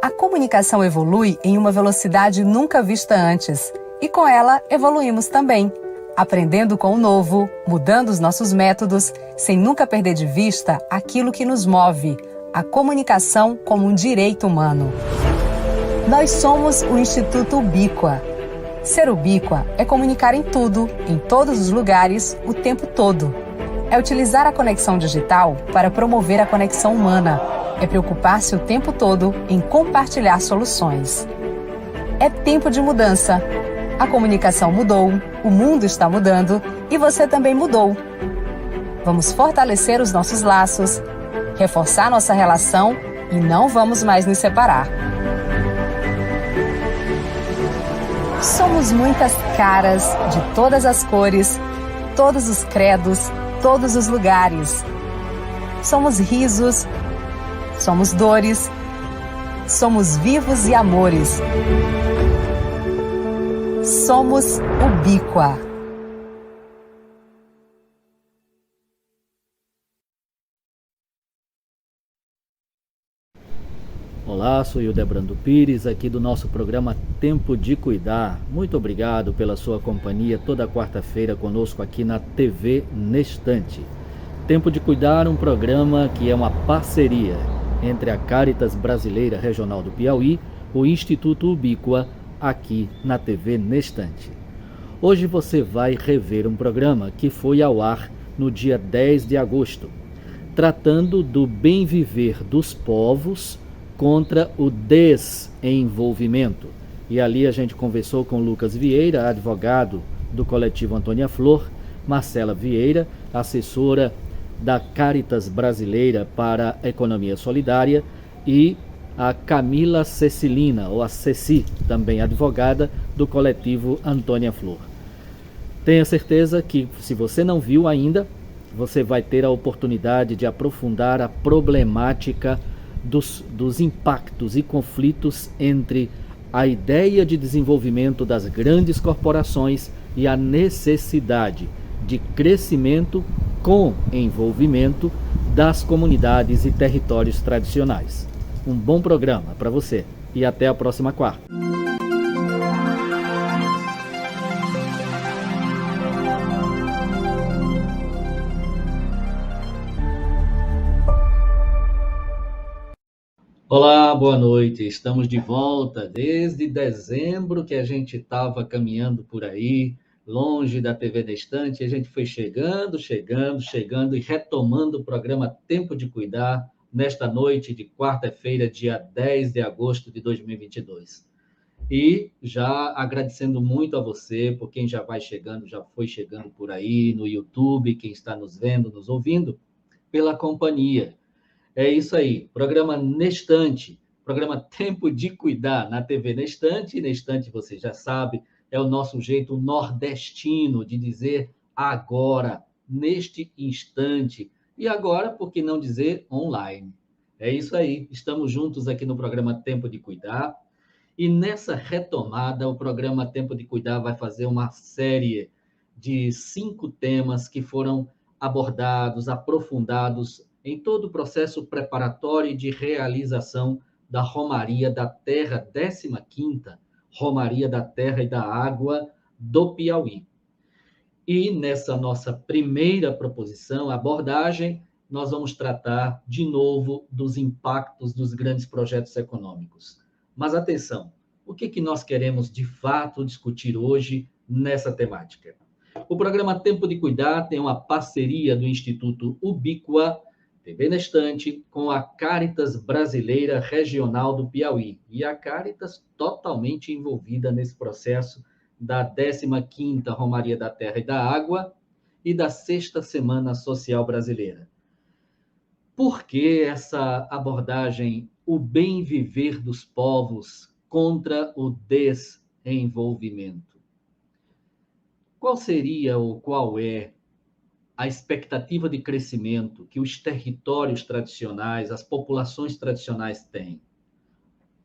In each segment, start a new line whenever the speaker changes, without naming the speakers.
A comunicação evolui em uma velocidade nunca vista antes. E com ela, evoluímos também, aprendendo com o novo, mudando os nossos métodos, sem nunca perder de vista aquilo que nos move, a comunicação como um direito humano. Nós somos o Instituto Ubíqua. Ser ubíqua é comunicar em tudo, em todos os lugares, o tempo todo. É utilizar a conexão digital para promover a conexão humana. É preocupar-se o tempo todo em compartilhar soluções. É tempo de mudança. A comunicação mudou, o mundo está mudando e você também mudou. Vamos fortalecer os nossos laços, reforçar nossa relação e não vamos mais nos separar. Somos muitas caras, de todas as cores, todos os credos, todos os lugares. Somos risos, somos dores, somos vivos e amores. Somos Ubíqua.
Olá, sou Hildebrando Pires, aqui do nosso programa Tempo de Cuidar. Muito obrigado pela sua companhia toda quarta-feira conosco aqui na TV Nestante. Tempo de Cuidar, um programa que é uma parceria entre a Cáritas Brasileira Regional do Piauí, o Instituto Ubíqua, aqui na TV Nestante. Hoje você vai rever um programa que foi ao ar no dia 10 de agosto, tratando do bem viver dos povos contra o desenvolvimento. E ali a gente conversou com Lucas Vieira, advogado do coletivo Antônia Flor, Marcela Vieira, assessora da Cáritas Brasileira para a Economia Solidária, e a Camila Cecilina, ou a Ceci, também advogada do coletivo Antônia Flor. Tenha certeza que, se você não viu ainda, você vai ter a oportunidade de aprofundar a problemática dos impactos e conflitos entre a ideia de desenvolvimento das grandes corporações e a necessidade de crescimento com envolvimento das comunidades e territórios tradicionais. Um bom programa para você e até a próxima quarta. Olá, boa noite. Estamos de volta. Desde dezembro que a gente estava caminhando por aí, longe da TV Nestante, a gente foi chegando e retomando o programa Tempo de Cuidar nesta noite de quarta-feira, dia 10 de agosto de 2022. E já agradecendo muito a você, por quem já vai chegando, já foi chegando por aí no YouTube, quem está nos vendo, nos ouvindo, pela companhia. É isso aí, programa Nestante, programa Tempo de Cuidar na TV Nestante. Nestante, você já sabe, é o nosso jeito nordestino de dizer agora, neste instante. E agora, por que não dizer online? É isso aí, estamos juntos aqui no programa Tempo de Cuidar. E nessa retomada, o programa Tempo de Cuidar vai fazer uma série de 5 temas que foram abordados, aprofundados em todo o processo preparatório de realização da Romaria da Terra, 15ª Romaria da Terra e da Água do Piauí. E nessa nossa primeira proposição, abordagem, nós vamos tratar de novo dos impactos dos grandes projetos econômicos. Mas atenção, o que nós queremos de fato discutir hoje nessa temática? O programa Tempo de Cuidar tem uma parceria do Instituto Ubíqua, TV Nestante, com a Cáritas Brasileira Regional do Piauí. E a Cáritas totalmente envolvida nesse processo da 15ª Romaria da Terra e da Água e da 6ª Semana Social Brasileira. Por que essa abordagem, o bem viver dos povos contra o desenvolvimento? Qual seria ou qual é a expectativa de crescimento que os territórios tradicionais, as populações tradicionais têm?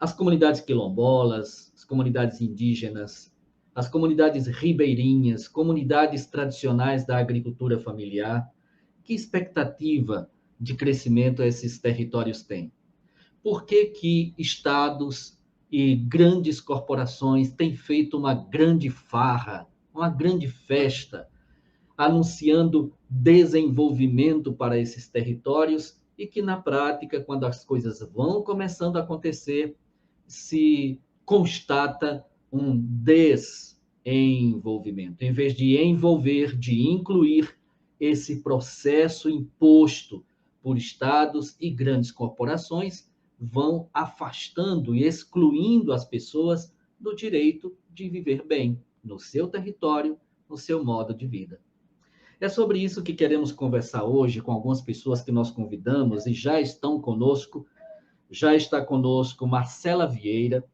As comunidades quilombolas, as comunidades indígenas, as comunidades ribeirinhas, comunidades tradicionais da agricultura familiar, que expectativa de crescimento esses territórios têm? por que que estados e grandes corporações têm feito uma grande farra, uma grande festa, anunciando desenvolvimento para esses territórios e que, na prática, quando as coisas vão começando a acontecer, se constata um desenvolvimento. Em vez de envolver, de incluir esse processo imposto por estados e grandes corporações, vão afastando e excluindo as pessoas do direito de viver bem no seu território, no seu modo de vida. É sobre isso que queremos conversar hoje com algumas pessoas que nós convidamos e já estão conosco. Já está conosco Marcela Vieira.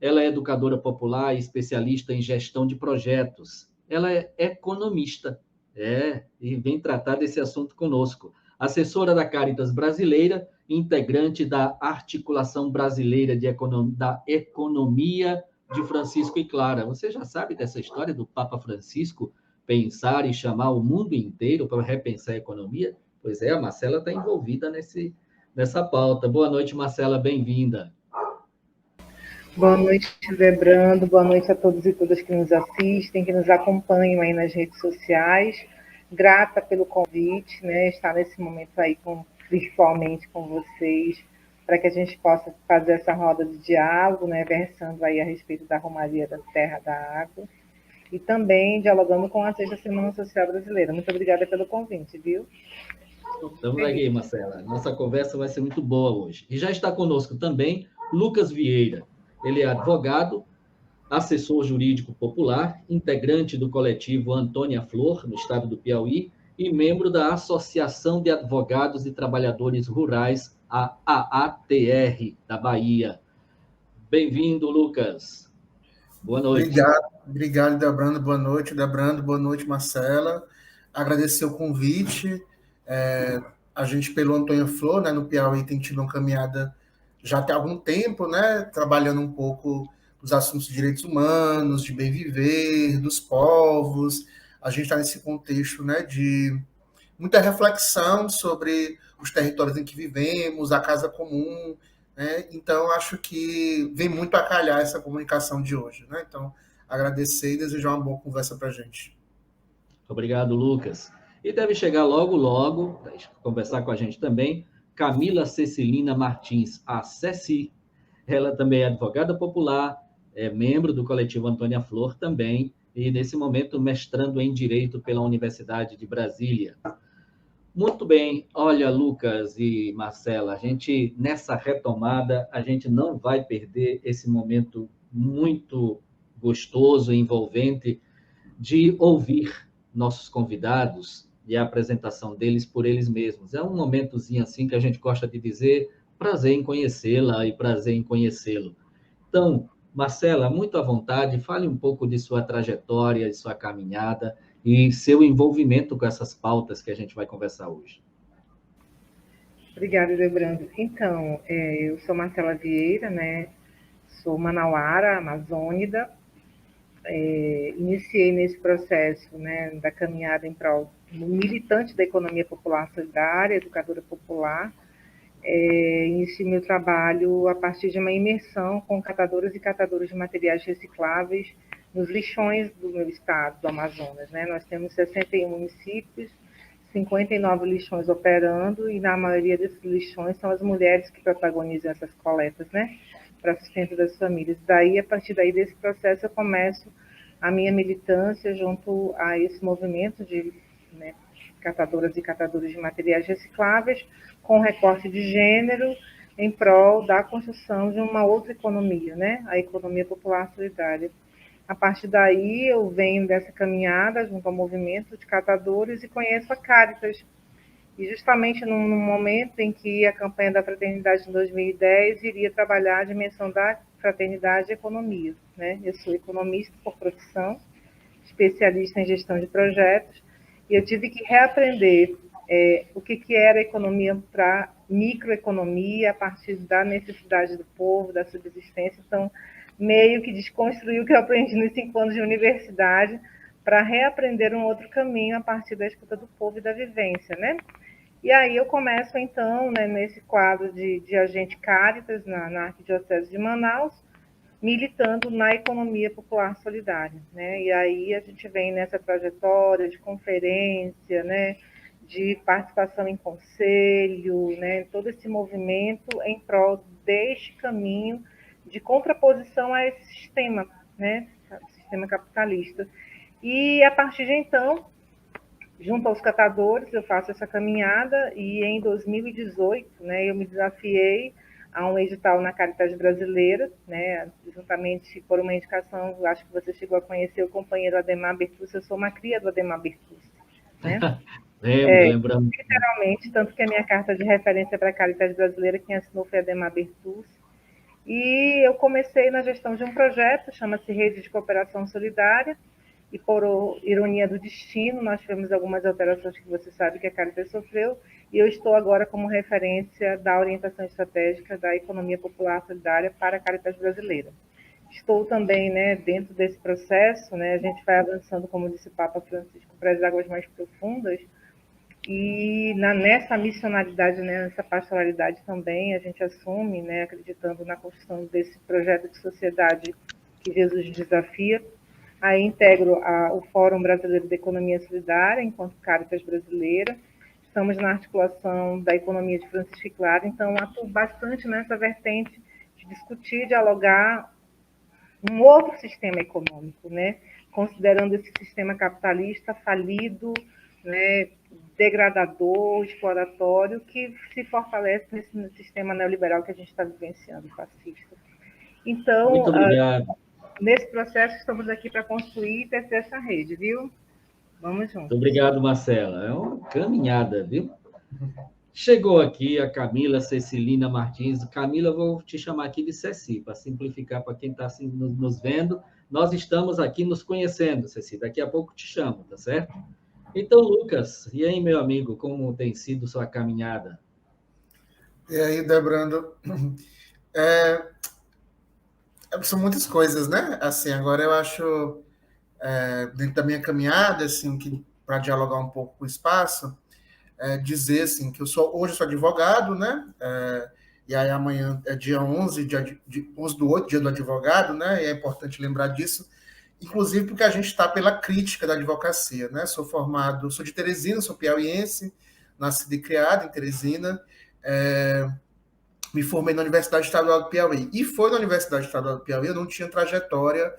Ela é educadora popular e especialista em gestão de projetos. Ela é economista, e vem tratar desse assunto conosco. Assessora da Caritas Brasileira, integrante da Articulação Brasileira da Economia de Francisco e Clara. Você já sabe dessa história do Papa Francisco pensar e chamar o mundo inteiro para repensar a economia? Pois é, a Marcela está envolvida nessa pauta. Boa noite, Marcela, bem-vinda.
Boa noite, José Brando. Boa noite a todos e todas que nos assistem, que nos acompanham aí nas redes sociais. Grata pelo convite, né? Estar nesse momento aí virtualmente com vocês, para que a gente possa fazer essa roda de diálogo, né? Versando aí a respeito da Romaria da Terra da Água e também dialogando com a Sexta Semana Social Brasileira. Muito obrigada pelo convite, viu?
Estamos aqui, Marcela. Nossa conversa vai ser muito boa hoje. E já está conosco também Lucas Vieira. Ele é advogado, assessor jurídico popular, integrante do coletivo Antônia Flor, no estado do Piauí, e membro da Associação de Advogados e Trabalhadores Rurais, a AATR, da Bahia. Bem-vindo, Lucas. Boa noite.
Obrigado, Debrando. Boa noite, Debrando. Boa noite, Marcela. Agradecer o convite. A gente, pelo Antônia Flor, né, no Piauí, tem tido uma caminhada já tem algum tempo, né, trabalhando um pouco os assuntos de direitos humanos, de bem viver, dos povos. A gente está nesse contexto, né, de muita reflexão sobre os territórios em que vivemos, a casa comum, né? Então, acho que vem muito a calhar essa comunicação de hoje, né? Então, agradecer e desejar uma boa conversa para a gente.
Obrigado, Lucas. E deve chegar logo, para conversar com a gente também, Camila Cecilina Martins, a Ceci. Ela também é advogada popular, é membro do coletivo Antônia Flor também, e nesse momento mestrando em Direito pela Universidade de Brasília. Muito bem, olha, Lucas e Marcela, a gente, nessa retomada, a gente não vai perder esse momento muito gostoso e envolvente de ouvir nossos convidados e a apresentação deles por eles mesmos. É um momentozinho assim que a gente gosta de dizer prazer em conhecê-la e prazer em conhecê-lo. Então, Marcela, muito à vontade, fale um pouco de sua trajetória, de sua caminhada e seu envolvimento com essas pautas que a gente vai conversar hoje.
Obrigada, Debrando. Então, eu sou Marcela Vieira, né? Sou manauara, amazônida. Iniciei nesse processo, né, da caminhada em prol militante da economia popular solidária, educadora popular. Iniciei meu trabalho a partir de uma imersão com catadoras e catadores de materiais recicláveis nos lixões do meu estado, do Amazonas, né? Nós temos 61 municípios, 59 lixões operando, e na maioria desses lixões são as mulheres que protagonizam essas coletas, né? Para sustento das famílias. Daí, a partir desse processo, eu começo a minha militância junto a esse movimento de, né, catadoras e catadores de materiais recicláveis, com recorte de gênero, em prol da construção de uma outra economia, né? A economia popular solidária. A partir daí, eu venho dessa caminhada junto ao movimento de catadores e conheço a Caritas. E justamente no momento em que a campanha da Fraternidade em 2010 iria trabalhar a dimensão da fraternidade e economia, né? Eu sou economista por profissão, especialista em gestão de projetos, e eu tive que reaprender o que era a economia para microeconomia, a partir da necessidade do povo, da subsistência. Então, meio que desconstruir o que eu aprendi nos 5 anos de universidade para reaprender um outro caminho a partir da escuta do povo e da vivência, né? E aí eu começo, então, né, nesse quadro de agente Caritas na Arquidiocese de Manaus, militando na economia popular solidária, né? E aí a gente vem nessa trajetória de conferência, né, de participação em conselho, né, todo esse movimento em prol deste caminho de contraposição a esse sistema, né, sistema capitalista. E a partir de então, junto aos catadores, eu faço essa caminhada e em 2018, né, eu me desafiei a um edital na Caritas Brasileira, né, juntamente por uma indicação, acho que você chegou a conhecer o companheiro Ademar Bertucci, eu sou uma cria do Ademar Bertucci, né?
Lembramos.
Literalmente, tanto que a minha carta de referência para a Caritas Brasileira, quem assinou foi Ademar Bertucci. E eu comecei na gestão de um projeto, chama-se Rede de Cooperação Solidária, e por ironia do destino, nós tivemos algumas alterações que você sabe que a Caritas sofreu, e eu estou agora como referência da orientação estratégica da economia popular solidária para a Caritas Brasileira. Estou também, né, dentro desse processo, né, a gente vai avançando, como disse o Papa Francisco, para as águas mais profundas, e nessa missionalidade, né, nessa pastoralidade também, a gente assume, né, acreditando na construção desse projeto de sociedade que Jesus desafia. Aí integro o Fórum Brasileiro de Economia Solidária, enquanto Caritas Brasileira. Estamos na articulação da economia de Francisco Clara, então atuo bastante nessa vertente de discutir, dialogar um outro sistema econômico, né, considerando esse sistema capitalista falido, né, degradador, exploratório, que se fortalece nesse sistema neoliberal que a gente está vivenciando, fascista. Então,
muito obrigado.
Nesse processo, estamos aqui para construir e tecer essa rede, viu? Vamos juntos.
Muito obrigado, Marcela. É uma caminhada, viu? Chegou aqui a Camila Cecilina Martins. Camila, eu vou te chamar aqui de Ceci, para simplificar para quem está assim, nos vendo. Nós estamos aqui nos conhecendo, Ceci. Daqui a pouco te chamo, tá certo? Então, Lucas, e aí, meu amigo, como tem sido sua caminhada?
E aí, Debrando? São muitas coisas, né? Assim, agora eu acho, dentro da minha caminhada, assim, que para dialogar um pouco com o espaço, dizer assim que hoje eu sou advogado, né? E aí amanhã é dia 11, 11 do 8, dia do advogado, né? E é importante lembrar disso, inclusive porque a gente está pela crítica da advocacia, né? Sou de Teresina, sou piauiense, nascido e criado em Teresina, me formei na Universidade Estadual do Piauí. E foi na Universidade Estadual do Piauí, eu não tinha trajetória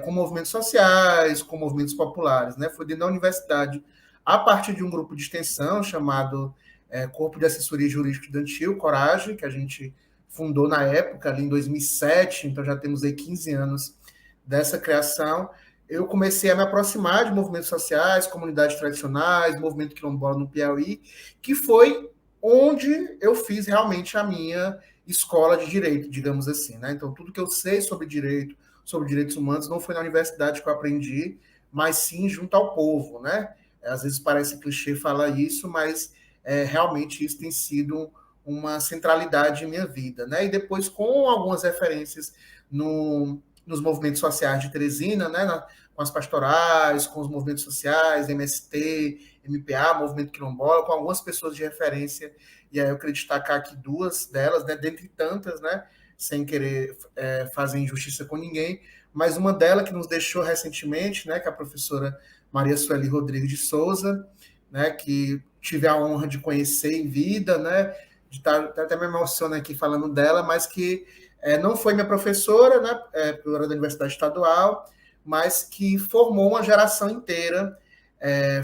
com movimentos sociais, com movimentos populares, né? Foi dentro da universidade, a partir de um grupo de extensão chamado Corpo de Assessoria Jurídica Estudantil, Coragem, que a gente fundou na época, ali em 2007, então já temos aí 15 anos dessa criação. Eu comecei a me aproximar de movimentos sociais, comunidades tradicionais, movimento quilombola no Piauí, que foi onde eu fiz realmente a minha escola de direito, digamos assim, né? Então, tudo que eu sei sobre direito, sobre direitos humanos, não foi na universidade que eu aprendi, mas sim junto ao povo, né? Às vezes parece clichê falar isso, mas realmente isso tem sido uma centralidade em minha vida, né? E depois, com algumas referências nos movimentos sociais de Teresina, né? Com as pastorais, com os movimentos sociais, MST, MPA, Movimento Quilombola, com algumas pessoas de referência, e aí eu queria destacar aqui duas delas, né, dentre tantas, né, sem querer fazer injustiça com ninguém, mas uma delas que nos deixou recentemente, né, que é a professora Maria Sueli Rodrigues de Souza, né, que tive a honra de conhecer em vida, né, até me emociona aqui falando dela, mas que não foi minha professora, né, eu era da Universidade Estadual, mas que formou uma geração inteira,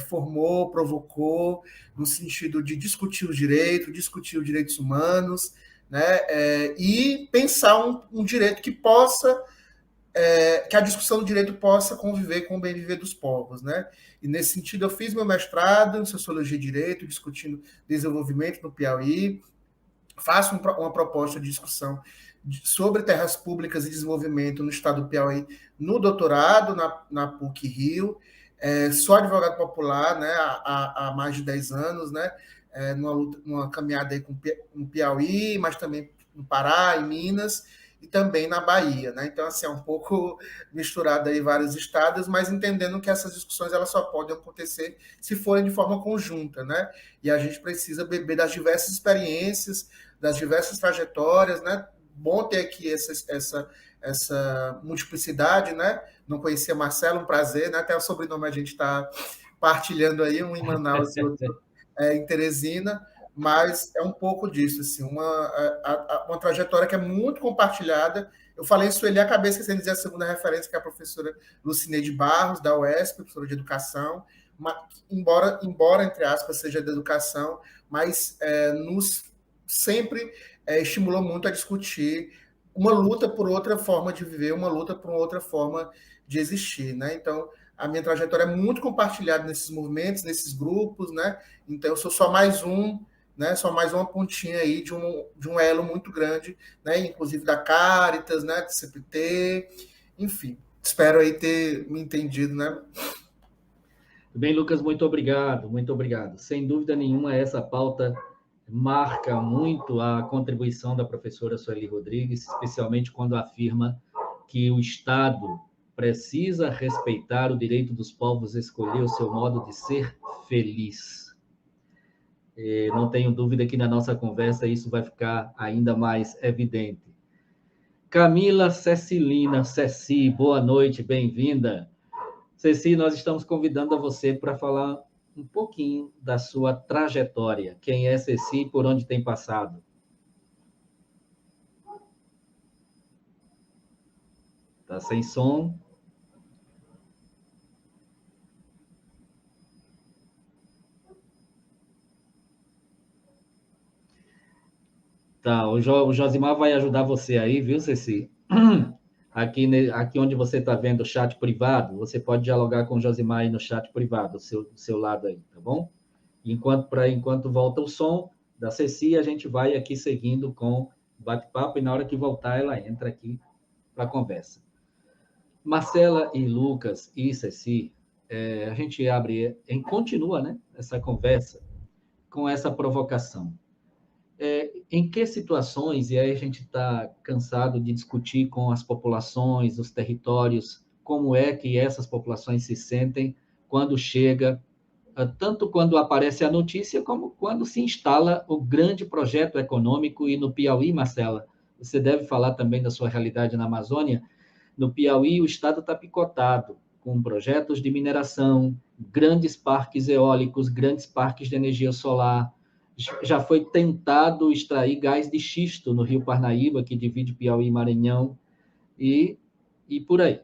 formou, provocou, no sentido de discutir os direitos humanos, né, e pensar um direito que possa, que a discussão do direito possa conviver com o bem viver dos povos, né? E nesse sentido eu fiz meu mestrado em Sociologia e Direito, discutindo desenvolvimento no Piauí, faço uma proposta de discussão sobre terras públicas e desenvolvimento no estado do Piauí, no doutorado, na PUC-Rio. Sou advogado popular, né, há mais de 10 anos, né, numa caminhada aí com Piauí, mas também no Pará, em Minas, e também na Bahia, né? Então, assim, é um pouco misturado aí vários estados, mas entendendo que essas discussões elas só podem acontecer se forem de forma conjunta, né? E a gente precisa beber das diversas experiências, das diversas trajetórias, né? Bom ter aqui essa multiplicidade, né? Não conhecia Marcelo, um prazer, né? Até o sobrenome a gente está partilhando aí, um em Manaus e outro em Teresina, mas é um pouco disso, assim, uma trajetória que é muito compartilhada. Eu falei Sueli, acabei esquecendo de dizer a segunda referência, que é a professora Lucineide Barros, da UESP, professora de educação, embora, entre aspas, seja de educação, mas nos sempre estimulou muito a discutir uma luta por outra forma de viver, uma luta por outra forma de existir, né? Então, a minha trajetória é muito compartilhada nesses movimentos, nesses grupos, né? Então, eu sou só mais um, né? Só mais uma pontinha aí de um elo muito grande, né? Inclusive da Caritas, né? Do CPT, enfim. Espero aí ter me entendido, né?
Bem, Lucas, muito obrigado, muito obrigado. Sem dúvida nenhuma, essa pauta marca muito a contribuição da professora Sueli Rodrigues, especialmente quando afirma que o Estado precisa respeitar o direito dos povos a escolher o seu modo de ser feliz. Não tenho dúvida que na nossa conversa isso vai ficar ainda mais evidente. Camila Cecilina, Ceci, boa noite, bem-vinda. Ceci, nós estamos convidando a você para falar um pouquinho da sua trajetória. Quem é Ceci e por onde tem passado? Tá sem som? Tá, o Josimar vai ajudar você aí, viu, Ceci? Aqui onde você está vendo o chat privado, você pode dialogar com o Josimar aí no chat privado, do seu lado aí, tá bom? Enquanto volta o som da Ceci, a gente vai aqui seguindo com bate-papo e na hora que voltar ela entra aqui para a conversa. Marcela e Lucas e Ceci, a gente continua, né, essa conversa com essa provocação. Em que situações, e aí a gente está cansado de discutir com as populações, os territórios, como é que essas populações se sentem quando chega, tanto quando aparece a notícia, como quando se instala o grande projeto econômico. E no Piauí, Marcela, você deve falar também da sua realidade na Amazônia. No Piauí, o estado está picotado com projetos de mineração, grandes parques eólicos, grandes parques de energia solar. Já foi tentado extrair gás de xisto no Rio Parnaíba, que divide Piauí e Maranhão, e por aí.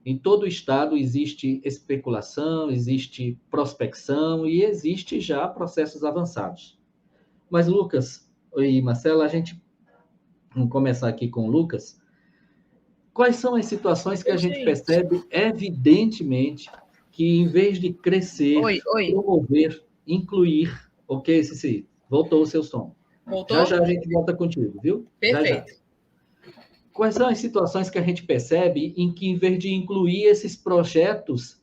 Em todo o estado existe especulação, existe prospecção e existe já processos avançados. Mas, Lucas e Marcela, vamos começar aqui com o Lucas. Quais são as situações que a gente percebe, evidentemente, que em vez de crescer, promover, incluir... Ok, Cici, voltou o seu som.
Voltou?
Já a gente volta contigo, viu?
Perfeito.
Já. Quais são as situações que a gente percebe em que, em vez de incluir esses projetos,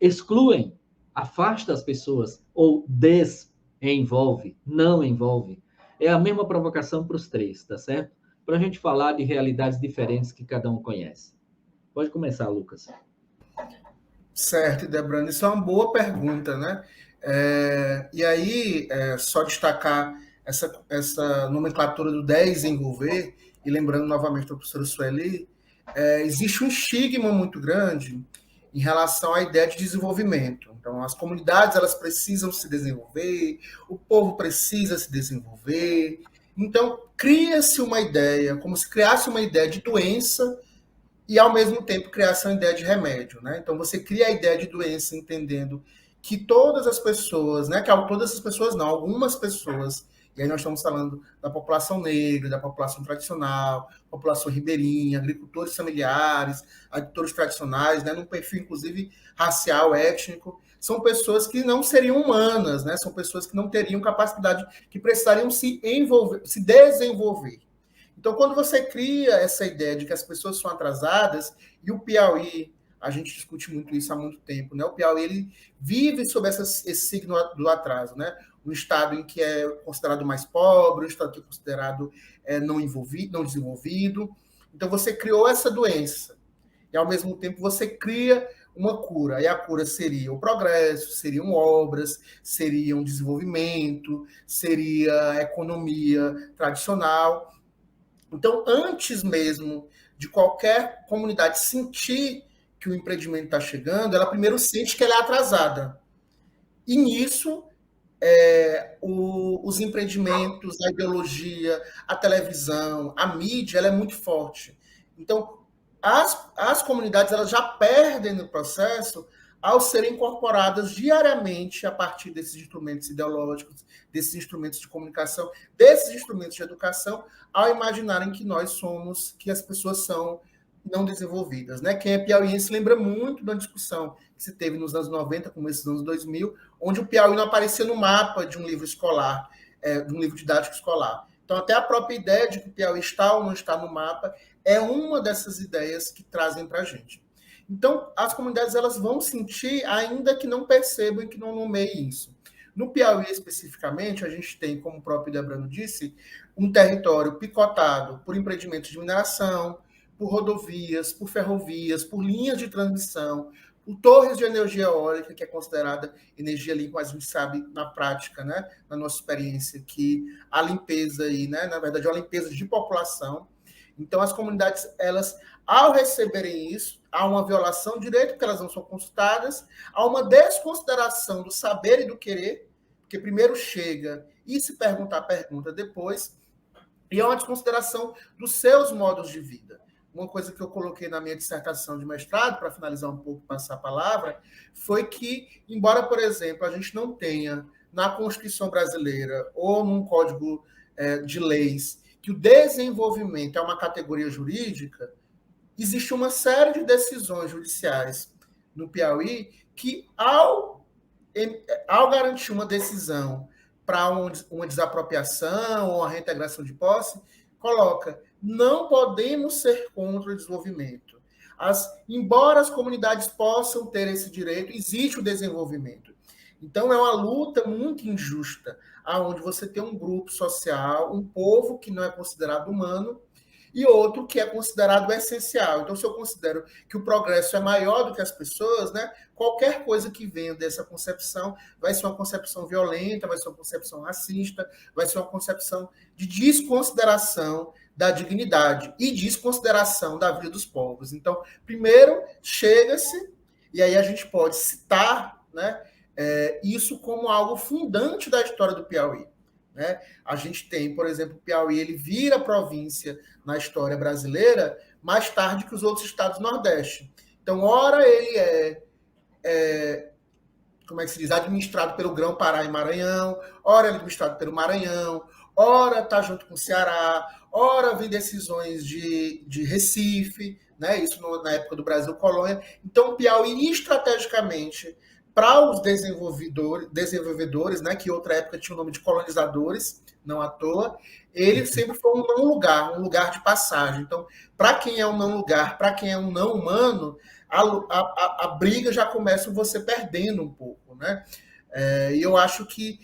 excluem, afasta as pessoas ou desenvolve, não envolve? É a mesma provocação para os três, tá certo? Para a gente falar de realidades diferentes que cada um conhece. Pode começar, Lucas.
Certo, Debrando, isso é uma boa pergunta, né? E aí, só destacar essa nomenclatura do desenvolver, e lembrando novamente a professora Sueli, existe um estigma muito grande em relação à ideia de desenvolvimento. Então, as comunidades elas precisam se desenvolver, o povo precisa se desenvolver. Então, cria-se uma ideia, como se criasse uma ideia de doença e, ao mesmo tempo, criasse uma ideia de remédio, né? Então, você cria a ideia de doença entendendo que todas as pessoas, né? Que todas as pessoas não, algumas pessoas, e aí nós estamos falando da população negra, da população tradicional, população ribeirinha, agricultores familiares, agricultores tradicionais, né? Num perfil, inclusive, racial, étnico, são pessoas que não seriam humanas, né? São pessoas que não teriam capacidade, que precisariam se desenvolver. Então, quando você cria essa ideia de que as pessoas são atrasadas, e o Piauí, a gente discute muito isso há muito tempo, né? O Piauí ele vive sob esse signo do atraso, né? Um estado em que é considerado mais pobre, um estado que é considerado não desenvolvido. Então, você criou essa doença, e, ao mesmo tempo, você cria uma cura. E a cura seria o progresso, seriam obras, seria um desenvolvimento, seria a economia tradicional. Então, antes mesmo de qualquer comunidade sentir que o empreendimento está chegando, ela primeiro sente que ela é atrasada. E nisso, os empreendimentos, a ideologia, a televisão, a mídia, ela é muito forte. Então, as comunidades elas já perdem no processo ao serem incorporadas diariamente a partir desses instrumentos ideológicos, desses instrumentos de comunicação, desses instrumentos de educação, ao imaginarem que nós somos, que as pessoas são não desenvolvidas. Né? Quem é piauiense lembra muito da discussão que se teve nos anos 90, começo dos anos 2000, onde o Piauí não aparecia no mapa de um livro escolar, de um livro didático escolar. Então, até a própria ideia de que o Piauí está ou não está no mapa é uma dessas ideias que trazem para a gente. Então, as comunidades elas vão sentir, ainda que não percebam e que não nomeiem isso. No Piauí, especificamente, a gente tem, como o próprio Debrano disse, um território picotado por empreendimentos de mineração, por rodovias, por ferrovias, por linhas de transmissão, por torres de energia eólica, que é considerada energia limpa, mas a gente sabe na prática, né, na nossa experiência, que a limpeza aí, né, na verdade, é uma limpeza de população. Então, as comunidades, elas, ao receberem isso, há uma violação de direito, porque elas não são consultadas, há uma desconsideração do saber e do querer, porque primeiro chega e se pergunta depois, e há uma desconsideração dos seus modos de vida. Uma coisa que eu coloquei na minha dissertação de mestrado, para finalizar um pouco, passar a palavra, foi que, embora, por exemplo, a gente não tenha na Constituição brasileira ou num código de leis que o desenvolvimento é uma categoria jurídica, existe uma série de decisões judiciais no Piauí que, ao garantir uma decisão para uma desapropriação ou uma reintegração de posse, coloca: não podemos ser contra o desenvolvimento. Embora as comunidades possam ter esse direito, existe o desenvolvimento. Então, é uma luta muito injusta, onde você tem um grupo social, um povo que não é considerado humano, e outro que é considerado essencial. Então, se eu considero que o progresso é maior do que as pessoas, né, qualquer coisa que venha dessa concepção vai ser uma concepção violenta, vai ser uma concepção racista, vai ser uma concepção de desconsideração da dignidade e desconsideração da vida dos povos. Então, primeiro, chega-se, e aí a gente pode citar, né, isso como algo fundante da história do Piauí. Né? A gente tem, por exemplo, o Piauí, ele vira província na história brasileira mais tarde que os outros estados do Nordeste. Então, ora ele como é que se diz, administrado pelo Grão-Pará e Maranhão, ora ele é administrado pelo Maranhão, ora está junto com o Ceará, ora vem decisões de Recife, né? Isso na época do Brasil Colônia. Então, o Piauí, estrategicamente, para os desenvolvedores, né, que em outra época tinha o nome de colonizadores, não à toa, ele sempre foi um lugar de passagem. Então, para quem é um não lugar, para quem é um não humano, a briga já começa você perdendo um pouco. Né? E eu acho que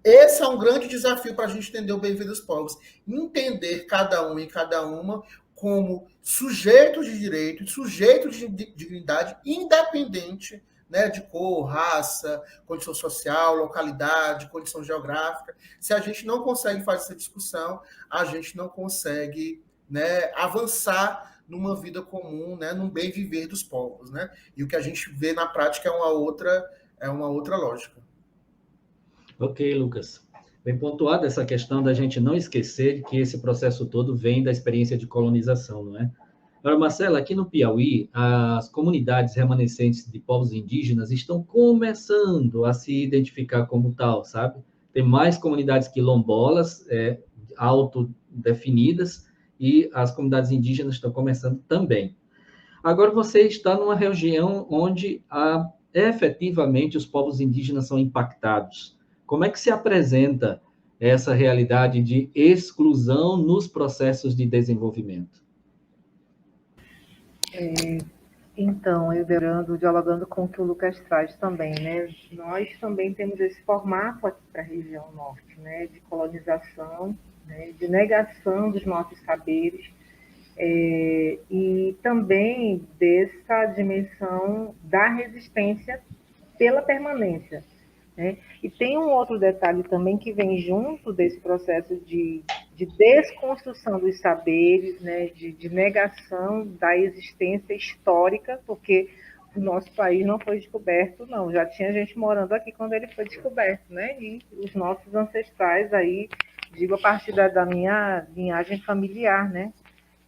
esse é um grande desafio para a gente entender o bem-vindo dos povos. Entender cada um e cada uma como sujeitos de direito, sujeitos de dignidade, independente, né, de cor, raça, condição social, localidade, condição geográfica. Se a gente não consegue fazer essa discussão, a gente não consegue, né, avançar numa vida comum, né, num bem viver dos povos. Né? E o que a gente vê na prática é uma outra lógica.
Ok, Lucas. Bem pontuada essa questão da gente não esquecer que esse processo todo vem da experiência de colonização, não é? Agora, Marcela, aqui no Piauí, as comunidades remanescentes de povos indígenas estão começando a se identificar como tal, sabe? Tem mais comunidades quilombolas, autodefinidas, e as comunidades indígenas estão começando também. Agora, você está numa região onde efetivamente os povos indígenas são impactados. Como é que se apresenta essa realidade de exclusão nos processos de desenvolvimento?
Então, Everando, dialogando com o que o Lucas traz também, né? Nós também temos esse formato aqui para a região norte, né? De colonização, né? De negação dos nossos saberes, e também dessa dimensão da resistência pela permanência, né? E tem um outro detalhe também que vem junto desse processo de desconstrução dos saberes, né? De negação da existência histórica, porque o nosso país não foi descoberto, não. Já tinha gente morando aqui quando ele foi descoberto, né? E os nossos ancestrais aí, digo a partir da minha linhagem familiar, né?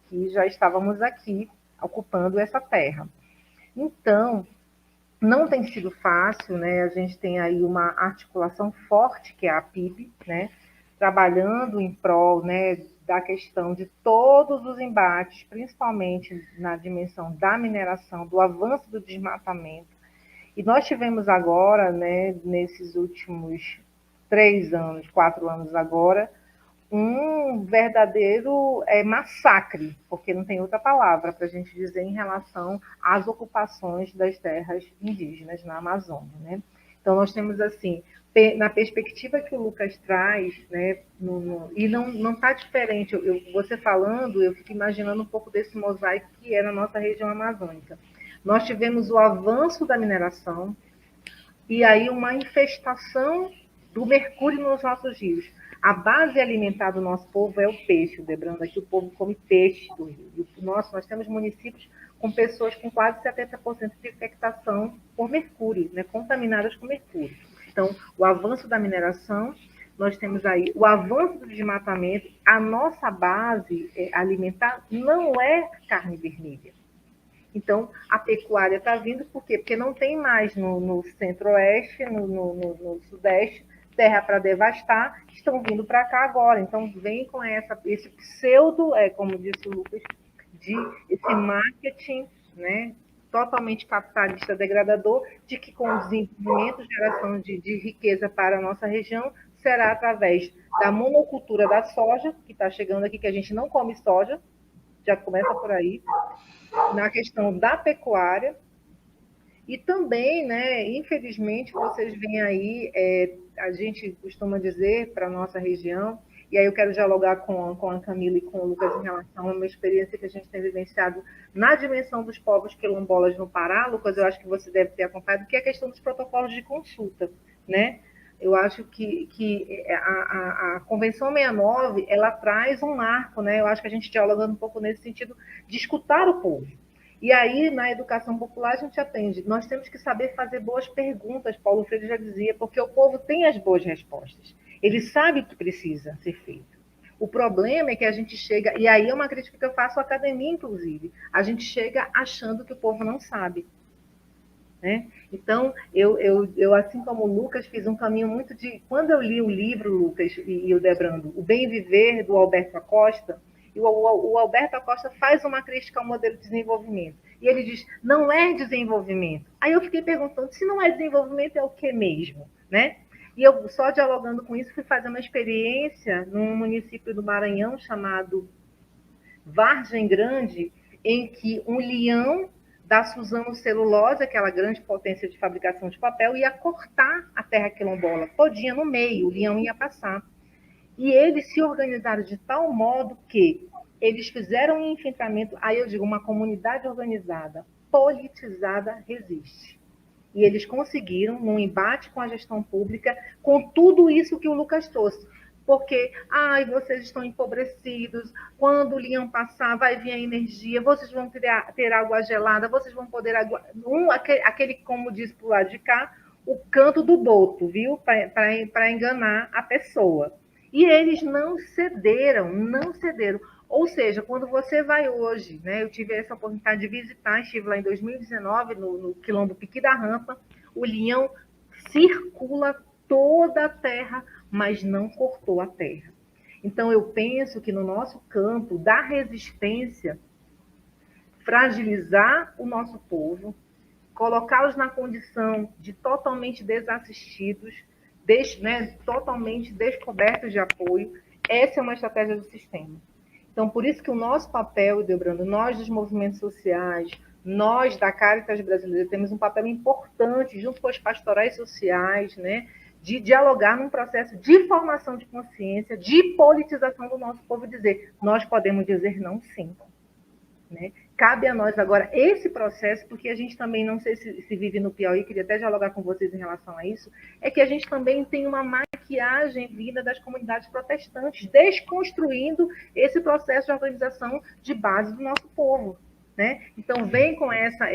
Que já estávamos aqui ocupando essa terra. Então, não tem sido fácil, né? A gente tem aí uma articulação forte, que é a PIB, né? Trabalhando em prol, né, da questão de todos os embates, principalmente na dimensão da mineração, do avanço do desmatamento. E nós tivemos agora, né, nesses últimos 3 anos, 4 anos agora, um verdadeiro massacre, porque não tem outra palavra para a gente dizer em relação às ocupações das terras indígenas na Amazônia, né? Então, nós temos, assim, na perspectiva que o Lucas traz, né, e não está diferente, você falando, eu fico imaginando um pouco desse mosaico que é na nossa região amazônica. Nós tivemos o avanço da mineração e aí uma infestação do mercúrio nos nossos rios. A base alimentar do nosso povo é o peixe, lembrando aqui, o povo come peixe do rio. Nós temos municípios com pessoas com quase 70% de infectação por mercúrio, né, contaminadas com mercúrio. Então, o avanço da mineração, nós temos aí o avanço do desmatamento, a nossa base alimentar não é carne vermelha. Então, a pecuária está vindo por quê? Porque não tem mais no centro-oeste, no sudeste, terra para devastar, estão vindo para cá agora. Então, vem com esse pseudo, como disse o Lucas, esse marketing, né, totalmente capitalista degradador, de que com o desenvolvimento, geração de riqueza para a nossa região, será através da monocultura da soja, que está chegando aqui, que a gente não come soja, já começa por aí, na questão da pecuária, e também, né, infelizmente, vocês veem aí, a gente costuma dizer para a nossa região, e aí eu quero dialogar com a Camila e com o Lucas em relação a uma experiência que a gente tem vivenciado na dimensão dos povos quilombolas no Pará. Lucas, eu acho que você deve ter acompanhado, que é a questão dos protocolos de consulta, né? Eu acho que a Convenção 69, ela traz um marco, né? Eu acho que a gente dialogando um pouco nesse sentido de escutar o povo. E aí, na educação popular, a gente atende. Nós temos que saber fazer boas perguntas, Paulo Freire já dizia, porque o povo tem as boas respostas. Ele sabe o que precisa ser feito. O problema é que a gente chega, e aí é uma crítica que eu faço à academia, inclusive, a gente chega achando que o povo não sabe. Né? Então, eu, assim como o Lucas, fiz um caminho muito de... Quando eu li o livro, Lucas e o Debrando, O Bem Viver, do Alberto Acosta, e o Alberto Acosta faz uma crítica ao modelo de desenvolvimento. E ele diz, não é desenvolvimento. Aí eu fiquei perguntando, se não é desenvolvimento, é o que mesmo? Né? E eu, só dialogando com isso, fui fazer uma experiência num município do Maranhão chamado Vargem Grande, em que um leão da Suzano Celulose, aquela grande potência de fabricação de papel, ia cortar a terra quilombola todinha no meio, o leão ia passar. E eles se organizaram de tal modo que eles fizeram um enfrentamento, aí eu digo, uma comunidade organizada, politizada, resiste. E eles conseguiram, num embate com a gestão pública, com tudo isso que o Lucas trouxe. Porque, vocês estão empobrecidos, quando o leão passar, vai vir a energia, vocês vão ter água gelada, vocês vão poder... aquele, como diz para o lado de cá, o canto do boto, viu? Para enganar a pessoa. E eles não cederam. Ou seja, quando você vai hoje, né, eu tive essa oportunidade de visitar, estive lá em 2019, no Quilombo Piqui da Rampa, o leão circula toda a terra, mas não cortou a terra. Então, eu penso que no nosso campo da resistência, fragilizar o nosso povo, colocá-los na condição de totalmente desassistidos, totalmente descobertos de apoio, essa é uma estratégia do sistema. Então, por isso que o nosso papel, Debrando, nós dos movimentos sociais, nós da Caritas Brasileira, temos um papel importante, junto com as pastorais sociais, né, de dialogar num processo de formação de consciência, de politização do nosso povo, e dizer, nós podemos dizer não, sim. né? Cabe a nós agora esse processo, porque a gente também, não sei se vive no Piauí, queria até dialogar com vocês em relação a isso, é que a gente também tem uma maquiagem vinda das comunidades protestantes, desconstruindo esse processo de organização de base do nosso povo. Né? Então, vem com essa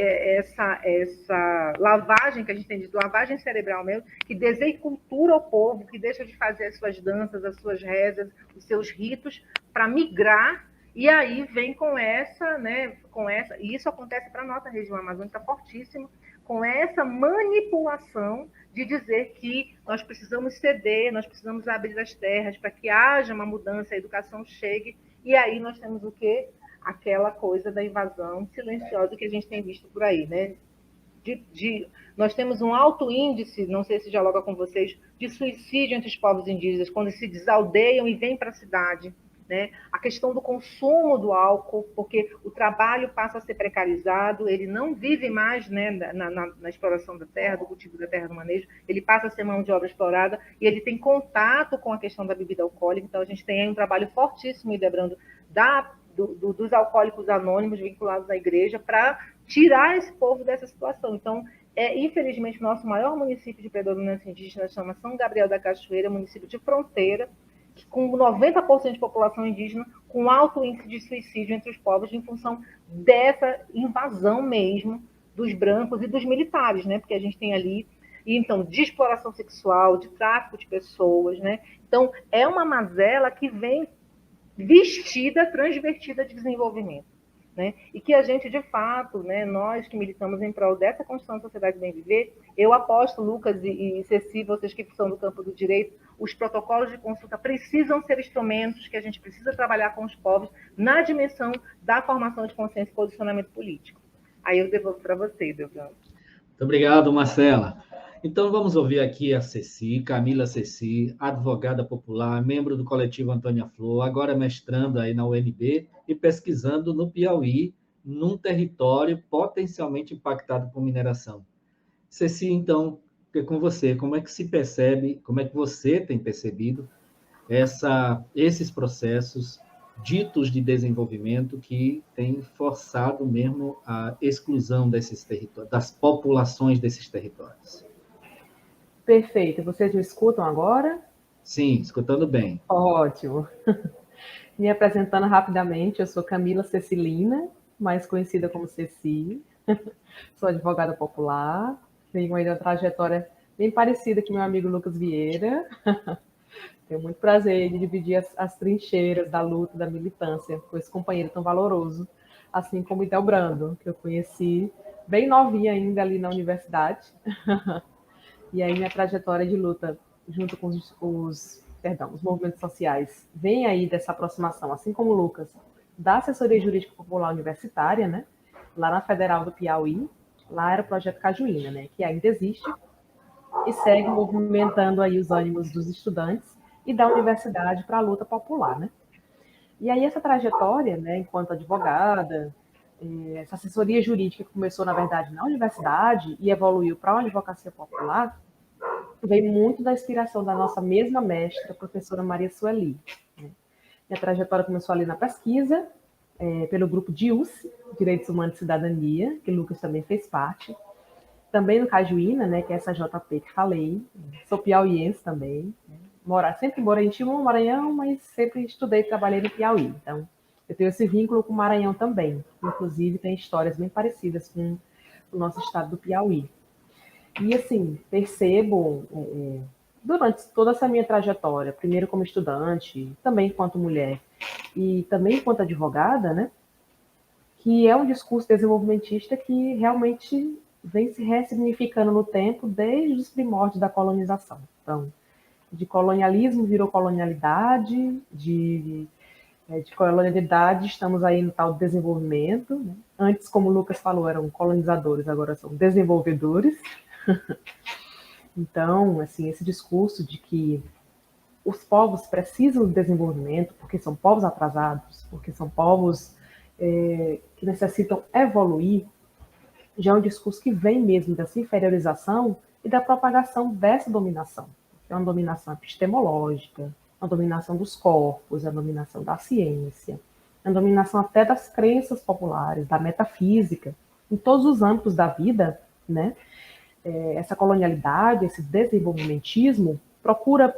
lavagem que a gente tem de lavagem cerebral mesmo, que desencultura o povo, que deixa de fazer as suas danças, as suas rezas, os seus ritos, para migrar. E aí vem com essa, né, e isso acontece para a nossa região amazônica fortíssimo, com essa manipulação de dizer que nós precisamos ceder, nós precisamos abrir as terras para que haja uma mudança, a educação chegue, e aí nós temos o quê? Aquela coisa da invasão silenciosa que a gente tem visto por aí, né? Nós temos um alto índice, não sei se dialoga com vocês, de suicídio entre os povos indígenas, quando se desaldeiam e vêm para a cidade. Né? A questão do consumo do álcool, porque o trabalho passa a ser precarizado, ele não vive mais, né, na exploração da terra, do cultivo da terra, do manejo, ele passa a ser mão de obra explorada e ele tem contato com a questão da bebida alcoólica, então a gente tem aí um trabalho fortíssimo, Idebrando, dos alcoólicos anônimos vinculados à igreja para tirar esse povo dessa situação. Então, infelizmente, o nosso maior município de predominância indígena chama São Gabriel da Cachoeira, município de fronteira, com 90% de população indígena, com alto índice de suicídio entre os povos, em função dessa invasão mesmo dos brancos e dos militares, né? Porque a gente tem ali, então, de exploração sexual, de tráfico de pessoas, né? Então, é uma mazela que vem vestida, transvertida de desenvolvimento. Né? E que a gente, de fato, né, nós que militamos em prol dessa construção da sociedade bem viver, eu aposto, Lucas e Ceci, vocês que são do campo do direito, os protocolos de consulta precisam ser instrumentos que a gente precisa trabalhar com os povos na dimensão da formação de consciência e posicionamento político. Aí eu devolvo para você, Delgado.
Muito obrigado, Marcela. Então, vamos ouvir aqui a Ceci, Camila Ceci, advogada popular, membro do coletivo Antônia Flor, agora mestrando aí na UNB e pesquisando no Piauí, num território potencialmente impactado por mineração. Ceci, então, com você, como é que se percebe, como é que você tem percebido esses processos ditos de desenvolvimento que têm forçado mesmo a exclusão desses territórios, das populações desses territórios?
Perfeito. Vocês me escutam agora?
Sim, escutando bem.
Ótimo. Me apresentando rapidamente, eu sou Camila Cecilina, mais conhecida como Ceci. Sou advogada popular, tenho aí uma trajetória bem parecida com meu amigo Lucas Vieira. Tenho muito prazer de dividir as trincheiras da luta, da militância com esse companheiro tão valoroso, assim como Idebrando, que eu conheci bem novinha ainda ali na universidade. E aí minha trajetória de luta junto com os movimentos sociais vem aí dessa aproximação, assim como o Lucas, da assessoria jurídica popular universitária, né? Lá na Federal do Piauí, lá era o Projeto Cajuína, né? Que ainda existe e segue movimentando aí os ânimos dos estudantes e da universidade para a luta popular, né? E aí essa trajetória, né, enquanto advogada, essa assessoria jurídica que começou, na verdade, na universidade e evoluiu para a advocacia popular, veio muito da inspiração da nossa mesma mestra, a professora Maria Sueli. Minha trajetória começou ali na pesquisa, pelo grupo DIUS, Direitos Humanos e Cidadania, que o Lucas também fez parte. Também no Cajuína, né, que é essa JP que falei. Sou piauiense também. Sempre morei em Timon, Maranhão, mas sempre estudei e trabalhei no Piauí. Então, eu tenho esse vínculo com o Maranhão também. Inclusive, tem histórias bem parecidas com o nosso estado do Piauí. E, assim, percebo, durante toda essa minha trajetória, primeiro como estudante, também enquanto mulher, e também enquanto advogada, né, que é um discurso desenvolvimentista que realmente vem se ressignificando no tempo desde os primórdios da colonização. Então, de colonialismo virou colonialidade, de colonialidade estamos aí no tal desenvolvimento. Né? Antes, como o Lucas falou, eram colonizadores, agora são desenvolvedores. Então, assim, esse discurso de que os povos precisam de desenvolvimento porque são povos atrasados, porque são povos que necessitam evoluir, já é um discurso que vem mesmo dessa inferiorização e da propagação dessa dominação. É uma dominação epistemológica, uma dominação dos corpos, a dominação da ciência, a dominação até das crenças populares, da metafísica, em todos os âmbitos da vida, né? Essa colonialidade, esse desenvolvimentismo procura,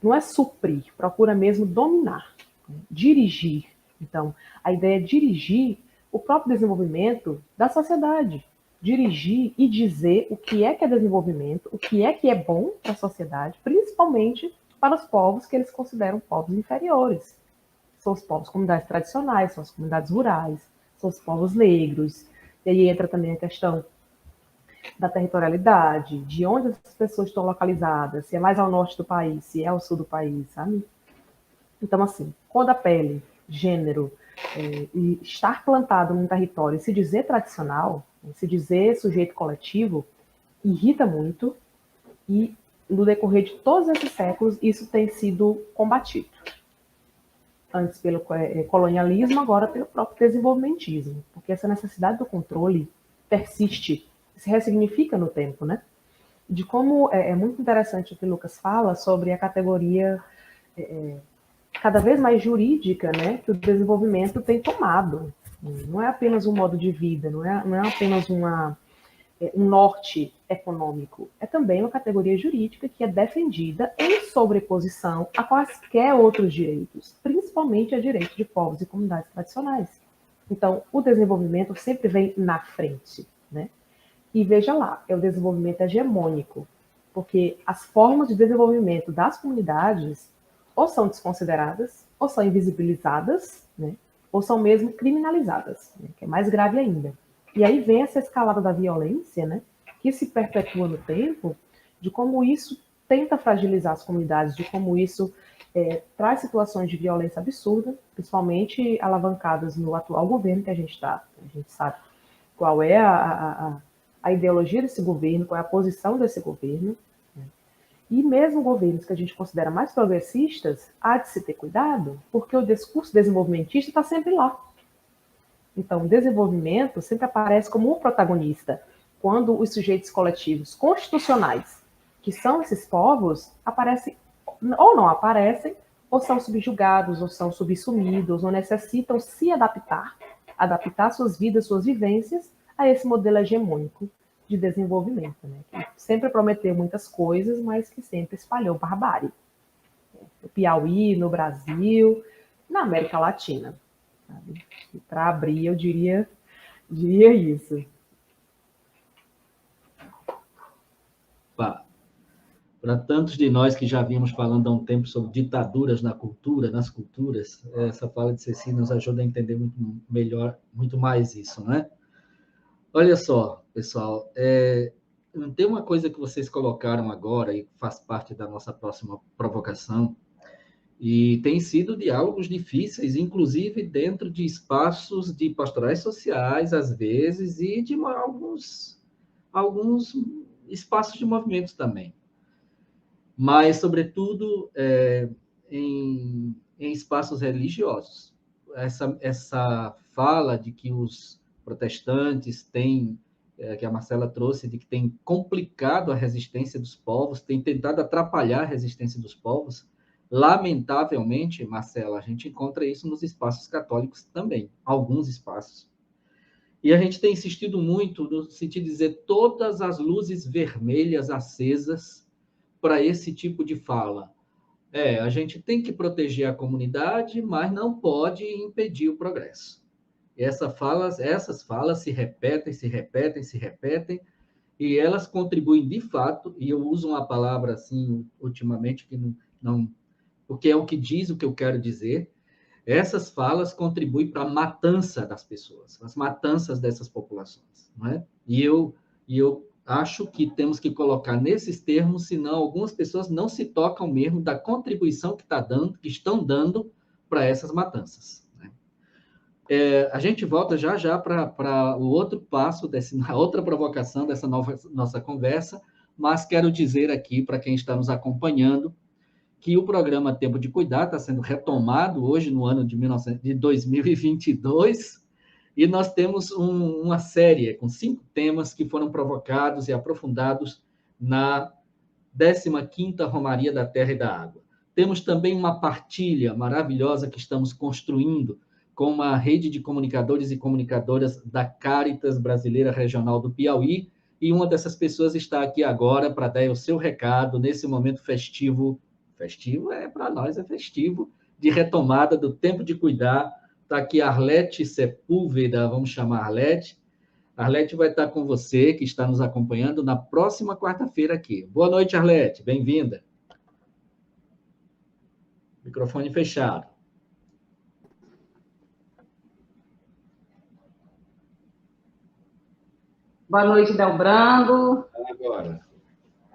não é suprir, procura mesmo dominar, né? Dirigir. Então, a ideia é dirigir o próprio desenvolvimento da sociedade, dirigir e dizer o que é desenvolvimento, o que é bom para a sociedade, principalmente para os povos que eles consideram povos inferiores. São os povos comunidades tradicionais, são as comunidades rurais, são os povos negros. E aí entra também a questão da territorialidade, de onde as pessoas estão localizadas, se é mais ao norte do país, se é ao sul do país, sabe? Então, assim, cor da pele, gênero, e estar plantado num território e se dizer tradicional, se dizer sujeito coletivo, irrita muito, e no decorrer de todos esses séculos isso tem sido combatido. Antes pelo colonialismo, agora pelo próprio desenvolvimentismo, porque essa necessidade do controle persiste, se ressignifica no tempo, né? De como é muito interessante o que o Lucas fala sobre a categoria cada vez mais jurídica, né, que o desenvolvimento tem tomado. Não é apenas um modo de vida, não é apenas um norte econômico, é também uma categoria jurídica que é defendida em sobreposição a quaisquer outros direitos, principalmente a direitos de povos e comunidades tradicionais. Então, o desenvolvimento sempre vem na frente, né? E veja lá, é o desenvolvimento hegemônico, porque as formas de desenvolvimento das comunidades ou são desconsideradas, ou são invisibilizadas, né? Ou são mesmo criminalizadas, né? Que é mais grave ainda. E aí vem essa escalada da violência, né? Que se perpetua no tempo, de como isso tenta fragilizar as comunidades, de como isso traz situações de violência absurda, principalmente alavancadas no atual governo que a gente está. A gente sabe qual é a ideologia desse governo, qual é a posição desse governo. E mesmo governos que a gente considera mais progressistas, há de se ter cuidado, porque o discurso desenvolvimentista está sempre lá. Então, o desenvolvimento sempre aparece como um protagonista, quando os sujeitos coletivos constitucionais, que são esses povos, aparecem ou não aparecem, ou são subjugados, ou são subsumidos, ou necessitam se adaptar suas vidas, suas vivências a esse modelo hegemônico de desenvolvimento, né? Que sempre prometeu muitas coisas, mas que sempre espalhou barbárie. No Piauí, no Brasil, na América Latina. Para abrir, eu diria isso.
Para tantos de nós que já vimos falando há um tempo sobre ditaduras na cultura, nas culturas, essa fala de Ceci nos ajuda a entender muito melhor, muito mais isso, né? Olha só, pessoal, tem uma coisa que vocês colocaram agora e faz parte da nossa próxima provocação, e tem sido diálogos difíceis, inclusive dentro de espaços de pastorais sociais, às vezes, e de alguns espaços de movimentos também. Mas, sobretudo, em espaços religiosos. Essa fala de que os protestantes têm, que a Marcela trouxe, de que tem complicado a resistência dos povos, tem tentado atrapalhar a resistência dos povos, lamentavelmente, Marcela, a gente encontra isso nos espaços católicos também, alguns espaços. E a gente tem insistido muito no sentido de dizer todas as luzes vermelhas acesas para esse tipo de fala. A gente tem que proteger a comunidade, mas não pode impedir o progresso. Essas falas se repetem, e elas contribuem de fato, e eu uso uma palavra assim ultimamente que não porque é o que diz o que eu quero dizer. Essas falas contribuem para a matança das pessoas, as matanças dessas populações, não é? E eu acho que temos que colocar nesses termos, senão algumas pessoas não se tocam mesmo da contribuição que estão dando para essas matanças, né? A gente volta já para o outro passo, a outra provocação dessa nossa conversa, mas quero dizer aqui para quem está nos acompanhando que o programa Tempo de Cuidar está sendo retomado hoje no ano de 2022, e nós temos uma série com 5 temas que foram provocados e aprofundados na 15ª Romaria da Terra e da Água. Temos também uma partilha maravilhosa que estamos construindo com uma rede de comunicadores e comunicadoras da Cáritas Brasileira Regional do Piauí, e uma dessas pessoas está aqui agora para dar o seu recado nesse momento festivo. Festivo para nós, é festivo, de retomada do tempo de cuidar. Está aqui Arlete Sepúlveda, vamos chamar Arlete. Arlete vai estar com você, que está nos acompanhando, na próxima quarta-feira aqui. Boa noite, Arlete, bem-vinda. Microfone fechado.
Boa noite, Delbrando.
Agora.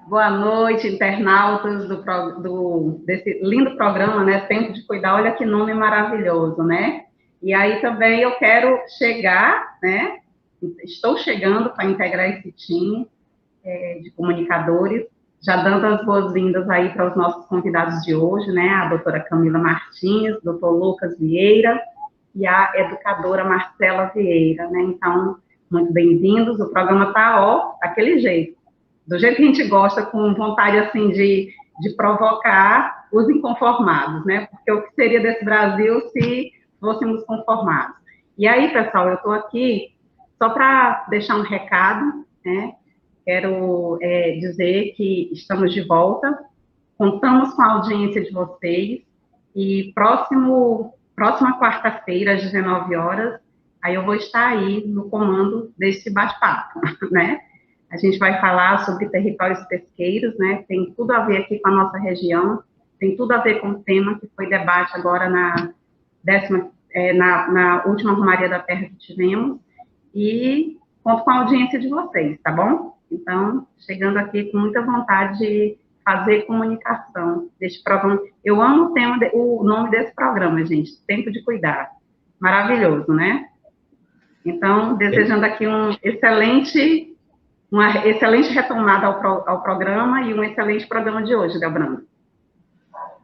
Boa noite, internautas desse lindo programa, né? Tempo de Cuidar. Olha que nome maravilhoso, né? E aí também eu quero chegar, né? Estou chegando para integrar esse time de comunicadores, já dando as boas-vindas aí para os nossos convidados de hoje, né? A doutora Camila Martins, doutor Lucas Vieira e a educadora Marcela Vieira, né? Então, muito bem-vindos. O programa está, daquele jeito, do jeito que a gente gosta, com vontade, assim, de provocar os inconformados, né? Porque o que seria desse Brasil se fôssemos conformados? E aí, pessoal, eu estou aqui só para deixar um recado, né? Quero dizer que estamos de volta, contamos com a audiência de vocês, e próxima quarta-feira, às 19 horas, aí eu vou estar aí no comando desse bate-papo, né? A gente vai falar sobre territórios pesqueiros, né? Tem tudo a ver aqui com a nossa região, tem tudo a ver com o tema que foi debate agora na última Romaria da Terra que tivemos, e conto com a audiência de vocês, tá bom? Então, chegando aqui com muita vontade de fazer comunicação deste programa. Eu amo o nome desse programa, gente, Tempo de Cuidar. Maravilhoso, né? Então, desejando aqui uma excelente retomada ao programa e um excelente programa de hoje, Delbrando.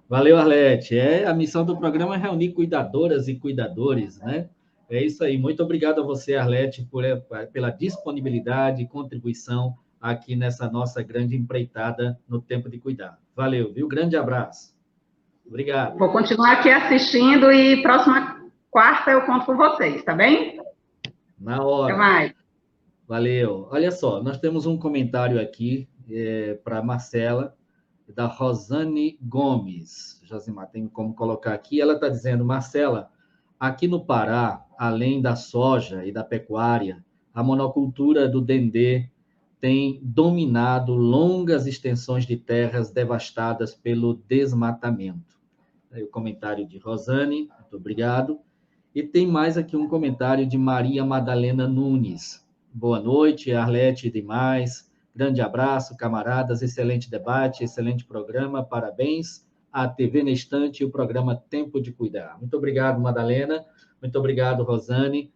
Valeu, Arlete. A missão do programa é reunir cuidadoras e cuidadores, né? É isso aí. Muito obrigado a você, Arlete, pela disponibilidade e contribuição aqui nessa nossa grande empreitada no Tempo de Cuidar. Valeu, viu? Grande abraço. Obrigado.
Vou continuar aqui assistindo e próxima quarta eu conto com vocês, tá bem?
Na hora.
Até mais.
Valeu. Olha só, nós temos um comentário aqui para Marcela, da Rosane Gomes. Josimar, tem como colocar aqui. Ela está dizendo, Marcela, aqui no Pará, além da soja e da pecuária, a monocultura do dendê tem dominado longas extensões de terras devastadas pelo desmatamento. Aí o comentário de Rosane, muito obrigado. E tem mais aqui um comentário de Maria Madalena Nunes. Boa noite, Arlete e demais. Grande abraço, camaradas. Excelente debate, excelente programa. Parabéns à TV na Estante e o programa Tempo de Cuidar. Muito obrigado, Madalena. Muito obrigado, Rosane.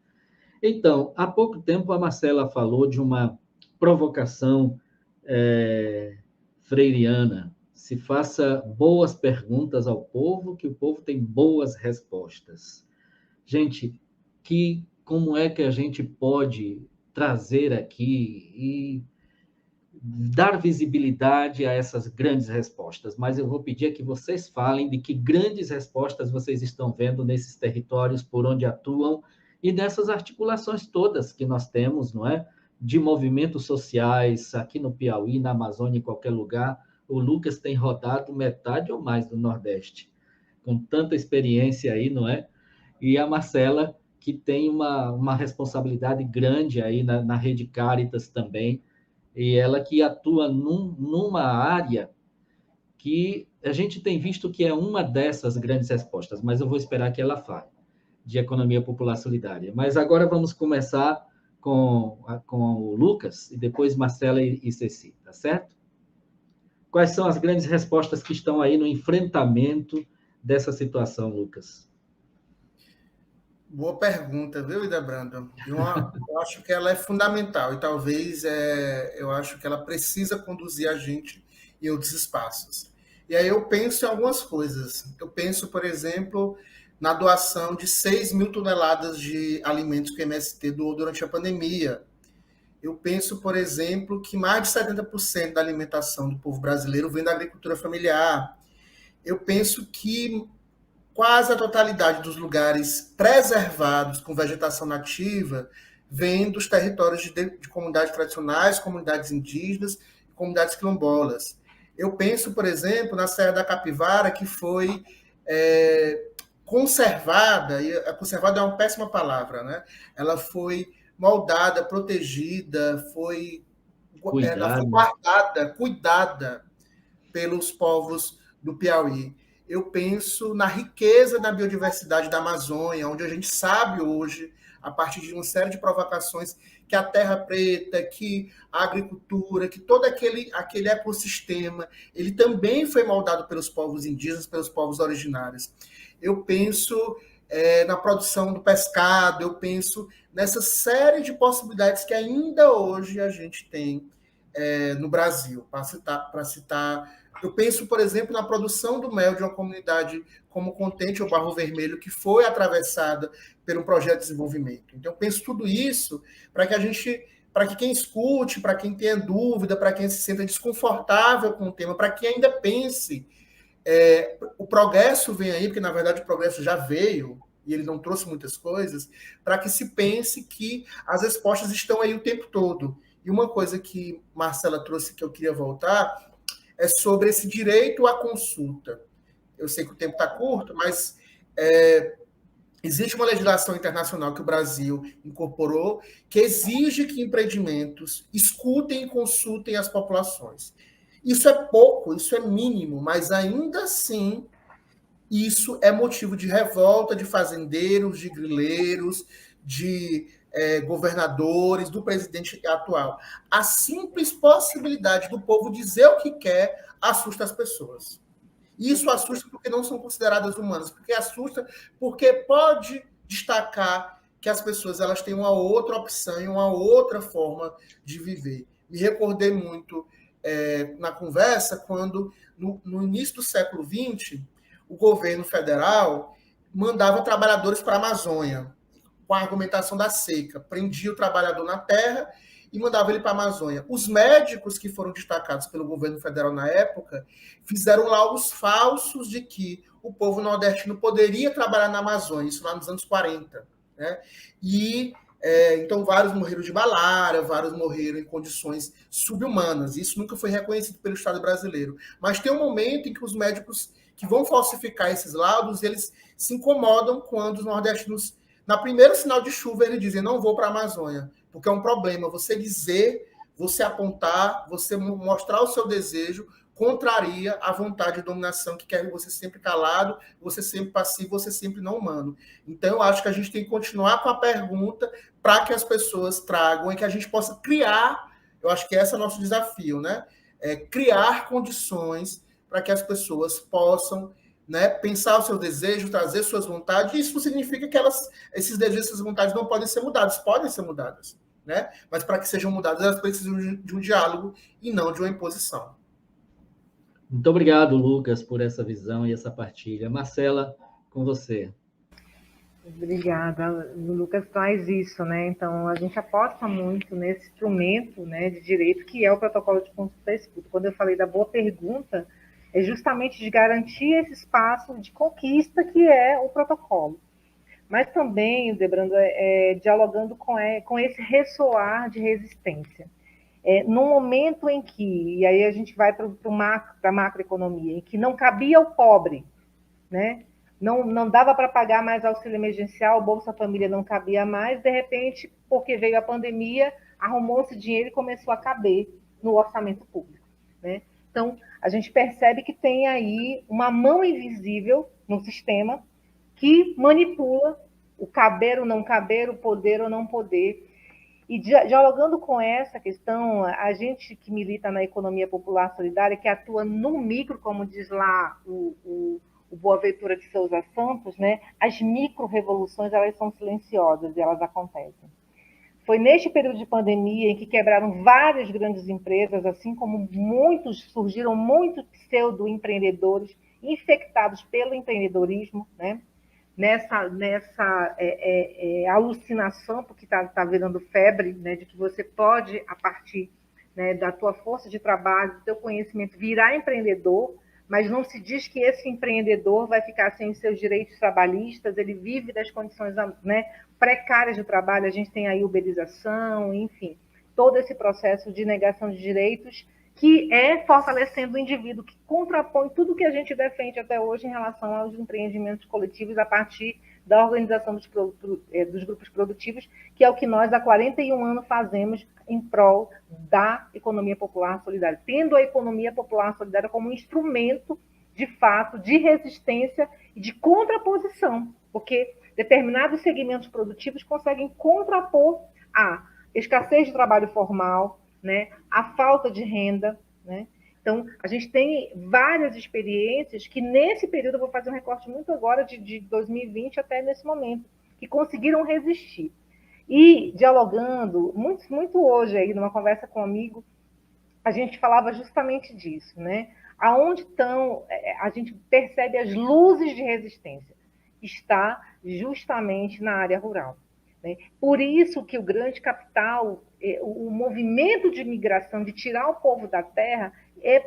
Então, há pouco tempo a Marcela falou de uma provocação freiriana. Se faça boas perguntas ao povo, que o povo tem boas respostas. Gente, como é que a gente pode trazer aqui e dar visibilidade a essas grandes respostas? Mas eu vou pedir que vocês falem de que grandes respostas vocês estão vendo nesses territórios por onde atuam e nessas articulações todas que nós temos, não é? De movimentos sociais aqui no Piauí, na Amazônia, em qualquer lugar. O Lucas tem rodado metade ou mais do Nordeste, com tanta experiência aí, não é? E a Marcela, que tem uma responsabilidade grande aí na Rede Cáritas também, e ela que atua numa área que a gente tem visto que é uma dessas grandes respostas, mas eu vou esperar que ela fale, de economia popular solidária. Mas agora vamos começar com o Lucas, e depois Marcela e Ceci, tá certo? Quais são as grandes respostas que estão aí no enfrentamento dessa situação, Lucas?
Boa pergunta, viu, Ildebrando? Eu acho que ela é fundamental e talvez eu acho que ela precisa conduzir a gente em outros espaços. E aí eu penso em algumas coisas. Eu penso, por exemplo, na doação de 6 mil toneladas de alimentos que o MST doou durante a pandemia. Eu penso, por exemplo, que mais de 70% da alimentação do povo brasileiro vem da agricultura familiar. Eu penso que quase a totalidade dos lugares preservados com vegetação nativa vem dos territórios de comunidades tradicionais, comunidades indígenas, comunidades quilombolas. Eu penso, por exemplo, na Serra da Capivara, que foi conservada, e conservada é uma péssima palavra, né? Ela foi moldada, protegida, ela foi guardada, cuidada pelos povos do Piauí. Eu penso na riqueza da biodiversidade da Amazônia, onde a gente sabe hoje, a partir de uma série de provocações, que a terra preta, que a agricultura, que todo aquele ecossistema, ele também foi moldado pelos povos indígenas, pelos povos originários. Eu penso na produção do pescado, eu penso nessa série de possibilidades que ainda hoje a gente tem no Brasil, para citar. Eu penso, por exemplo, na produção do mel de uma comunidade como Contente ou Barro Vermelho, que foi atravessada por um projeto de desenvolvimento. Então, eu penso tudo isso para que quem escute, para quem tenha dúvida, para quem se sinta desconfortável com o tema, para quem ainda pense, o progresso vem aí, porque na verdade o progresso já veio, e ele não trouxe muitas coisas, para que se pense que as respostas estão aí o tempo todo. E uma coisa que Marcela trouxe que eu queria voltar é sobre esse direito à consulta. Eu sei que o tempo está curto, mas existe uma legislação internacional que o Brasil incorporou que exige que empreendimentos escutem e consultem as populações. Isso é pouco, isso é mínimo, mas ainda assim isso é motivo de revolta de fazendeiros, de grileiros, de governadores, do presidente atual. A simples possibilidade do povo dizer o que quer assusta as pessoas. Isso assusta porque não são consideradas humanas, porque assusta porque pode destacar que as pessoas elas têm uma outra opção e uma outra forma de viver. Me recordei muito na conversa quando, no início do século XX, o governo federal mandava trabalhadores para a Amazônia, com a argumentação da seca, prendia o trabalhador na terra e mandava ele para a Amazônia. Os médicos que foram destacados pelo governo federal na época fizeram laudos falsos de que o povo nordestino poderia trabalhar na Amazônia, isso lá nos anos 40. Né? Então, vários morreram de malária, vários morreram em condições subhumanas. Isso nunca foi reconhecido pelo Estado brasileiro. Mas tem um momento em que os médicos que vão falsificar esses laudos, eles se incomodam quando os nordestinos, na primeiro sinal de chuva, eles dizem, não vou para a Amazônia, porque é um problema. Você dizer, você apontar, você mostrar o seu desejo, contraria a vontade de dominação que quer você sempre calado, você sempre passivo, você sempre não humano. Então, eu acho que a gente tem que continuar com a pergunta para que as pessoas tragam e que a gente possa criar, eu acho que esse é o nosso desafio, né? Criar condições para que as pessoas possam, né, pensar o seu desejo, trazer suas vontades. Isso significa que esses desejos, essas vontades não podem ser mudadas, podem ser mudadas, né? Mas para que sejam mudadas, elas precisam de um diálogo e não de uma imposição.
Muito obrigado, Lucas, por essa visão e essa partilha. Marcela, com você.
Obrigada. O Lucas traz isso, né? Então, a gente aposta muito nesse instrumento, né, de direito, que é o protocolo de consulta e escuta. Quando eu falei da boa pergunta, é justamente de garantir esse espaço de conquista que é o protocolo. Mas também, Debrando, dialogando com esse ressoar de resistência. No momento em que, e aí a gente vai para a macroeconomia, em que não cabia ao pobre, né? Não dava para pagar mais auxílio emergencial, Bolsa Família não cabia mais, de repente, porque veio a pandemia, arrumou-se dinheiro e começou a caber no orçamento público. Né? Então, a gente percebe que tem aí uma mão invisível no sistema que manipula o caber ou não caber, o poder ou não poder. E dialogando com essa questão, a gente que milita na economia popular solidária, que atua no micro, como diz lá o Boaventura de Souza Santos, né, as micro-revoluções elas são silenciosas e elas acontecem. Foi neste período de pandemia em que quebraram várias grandes empresas, assim como surgiram muitos pseudo-empreendedores infectados pelo empreendedorismo, né? Nessa alucinação, porque está virando febre, né, de que você pode, a partir, né, da tua força de trabalho, do teu conhecimento, virar empreendedor, mas não se diz que esse empreendedor vai ficar sem os seus direitos trabalhistas, ele vive das condições, né, precárias de trabalho, a gente tem aí uberização, enfim, todo esse processo de negação de direitos que é fortalecendo o indivíduo, que contrapõe tudo que a gente defende até hoje em relação aos empreendimentos coletivos a partir da organização dos grupos produtivos, que é o que nós há 41 anos fazemos em prol da economia popular solidária, tendo a economia popular solidária como um instrumento, de fato, de resistência e de contraposição, porque determinados segmentos produtivos conseguem contrapor a escassez de trabalho formal, né, a falta de renda, né? Então, a gente tem várias experiências que, nesse período, eu vou fazer um recorte muito agora, de 2020 até nesse momento, que conseguiram resistir. E, dialogando, muito hoje, aí, numa conversa com um amigo, a gente falava justamente disso, né? Aonde estão, a gente percebe as luzes de resistência, está justamente na área rural. Né? Por isso que o grande capital, o movimento de migração, de tirar o povo da terra,